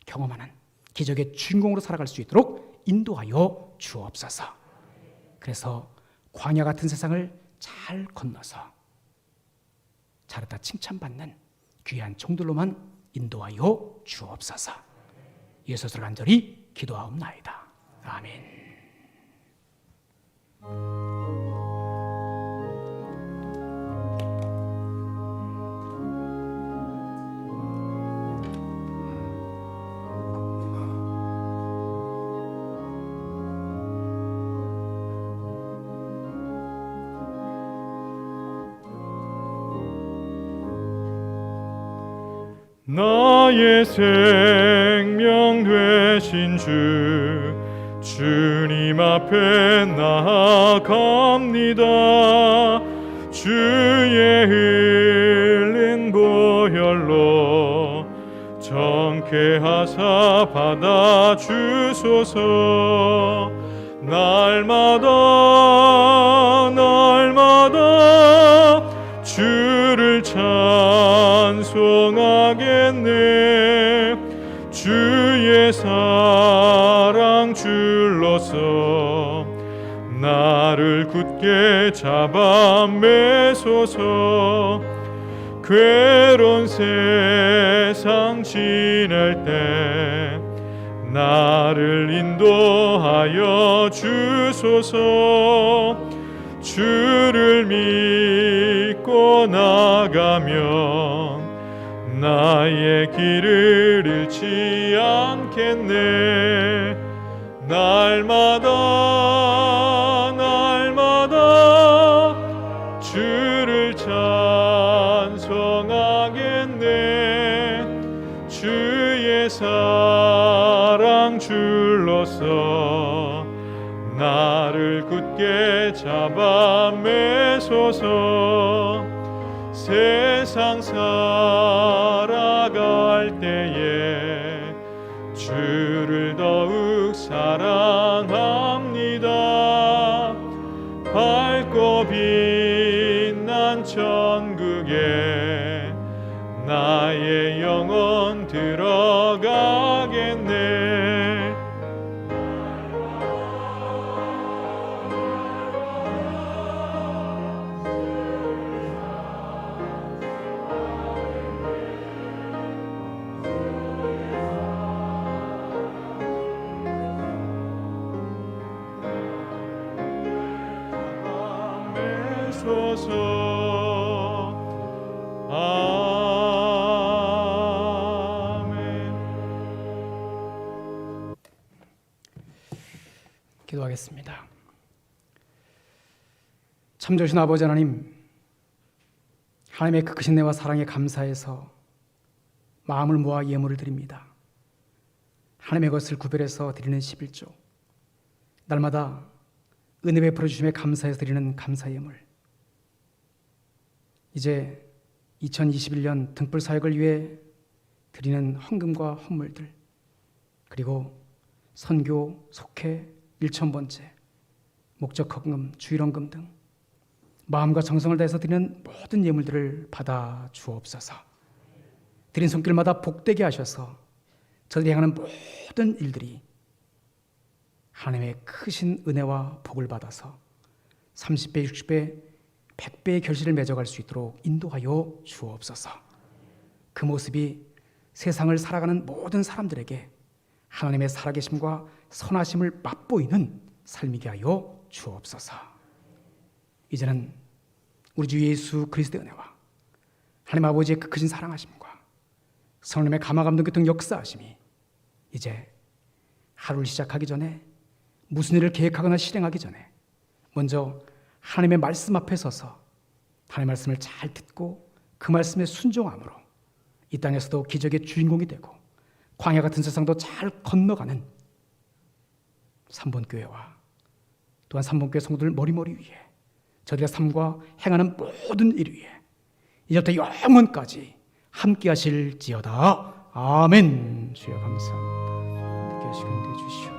경험하는 기적의 주인공으로 살아갈 수 있도록 인도하여 주옵소서. 그래서 광야 같은 세상을 잘 건너서 잘했다 칭찬받는 귀한 종들로만 인도하여 주옵소서. 예수를 간절히 기도하옵나이다. 아멘. 나의 생명 되신 주님 앞에 나아갑니다. 주의 흘린 보혈로 정케 하사 받아주소서. 날마다 주를 찬송하겠네. 주의 사랑 줄로서 나를 굳게 잡아 매소서. 괴로운 세상 지낼 때 나를 인도하여 주소서. 주를 믿고 나가면 나의 길을 잃지 않겠네. 날마다 주를 찬송하겠네. 주의 사랑 줄로서 나를 굳게 잡아 매소서. 세상 살아갈 때에 주를 더욱 사랑합니다. 밝고 빛난 천국에 나의 영혼 들어가겠네. 주옵소서. 아멘. 기도하겠습니다. 참 좋으신 아버지 하나님, 하나님의 그 크신 은혜와 사랑에 감사해서 마음을 모아 예물을 드립니다. 하나님의 것을 구별해서 드리는 11조, 날마다 은혜 베풀어 주심에 감사해서 드리는 감사 예물, 이제 2021년 등불 사역을 위해 드리는 헌금과 헌물들, 그리고 선교, 속회, 1000번째, 목적 헌금, 주일 헌금 등 마음과 정성을 다해서 드리는 모든 예물들을 받아 주옵소서. 드린 손길마다 복되게 하셔서 저들이 행하는 모든 일들이 하나님의 크신 은혜와 복을 받아서 30배, 60배, 100배의 결실을 맺어갈 수 있도록 인도하여 주옵소서. 그 모습이 세상을 살아가는 모든 사람들에게 하나님의 살아계심과 선하심을 맛보이는 삶이게 하여 주옵소서. 이제는 우리 주 예수 그리스도의 은혜와 하나님 아버지의 그 크신 사랑하심과 성령의 감화감동 교통 역사하심이 이제 하루를 시작하기 전에, 무슨 일을 계획하거나 실행하기 전에 먼저 하나님의 말씀 앞에 서서 하나님의 말씀을 잘 듣고 그 말씀에 순종함으로 이 땅에서도 기적의 주인공이 되고 광야 같은 세상도 잘 건너가는 삼본교회와 또한 삼본교회 성도들 머리머리 위에 저들의 삶과 행하는 모든 일 위에 이제부터 영원까지 함께 하실지어다. 아멘. 주여 감사합니다. 함께 하시고 인도해 주시오.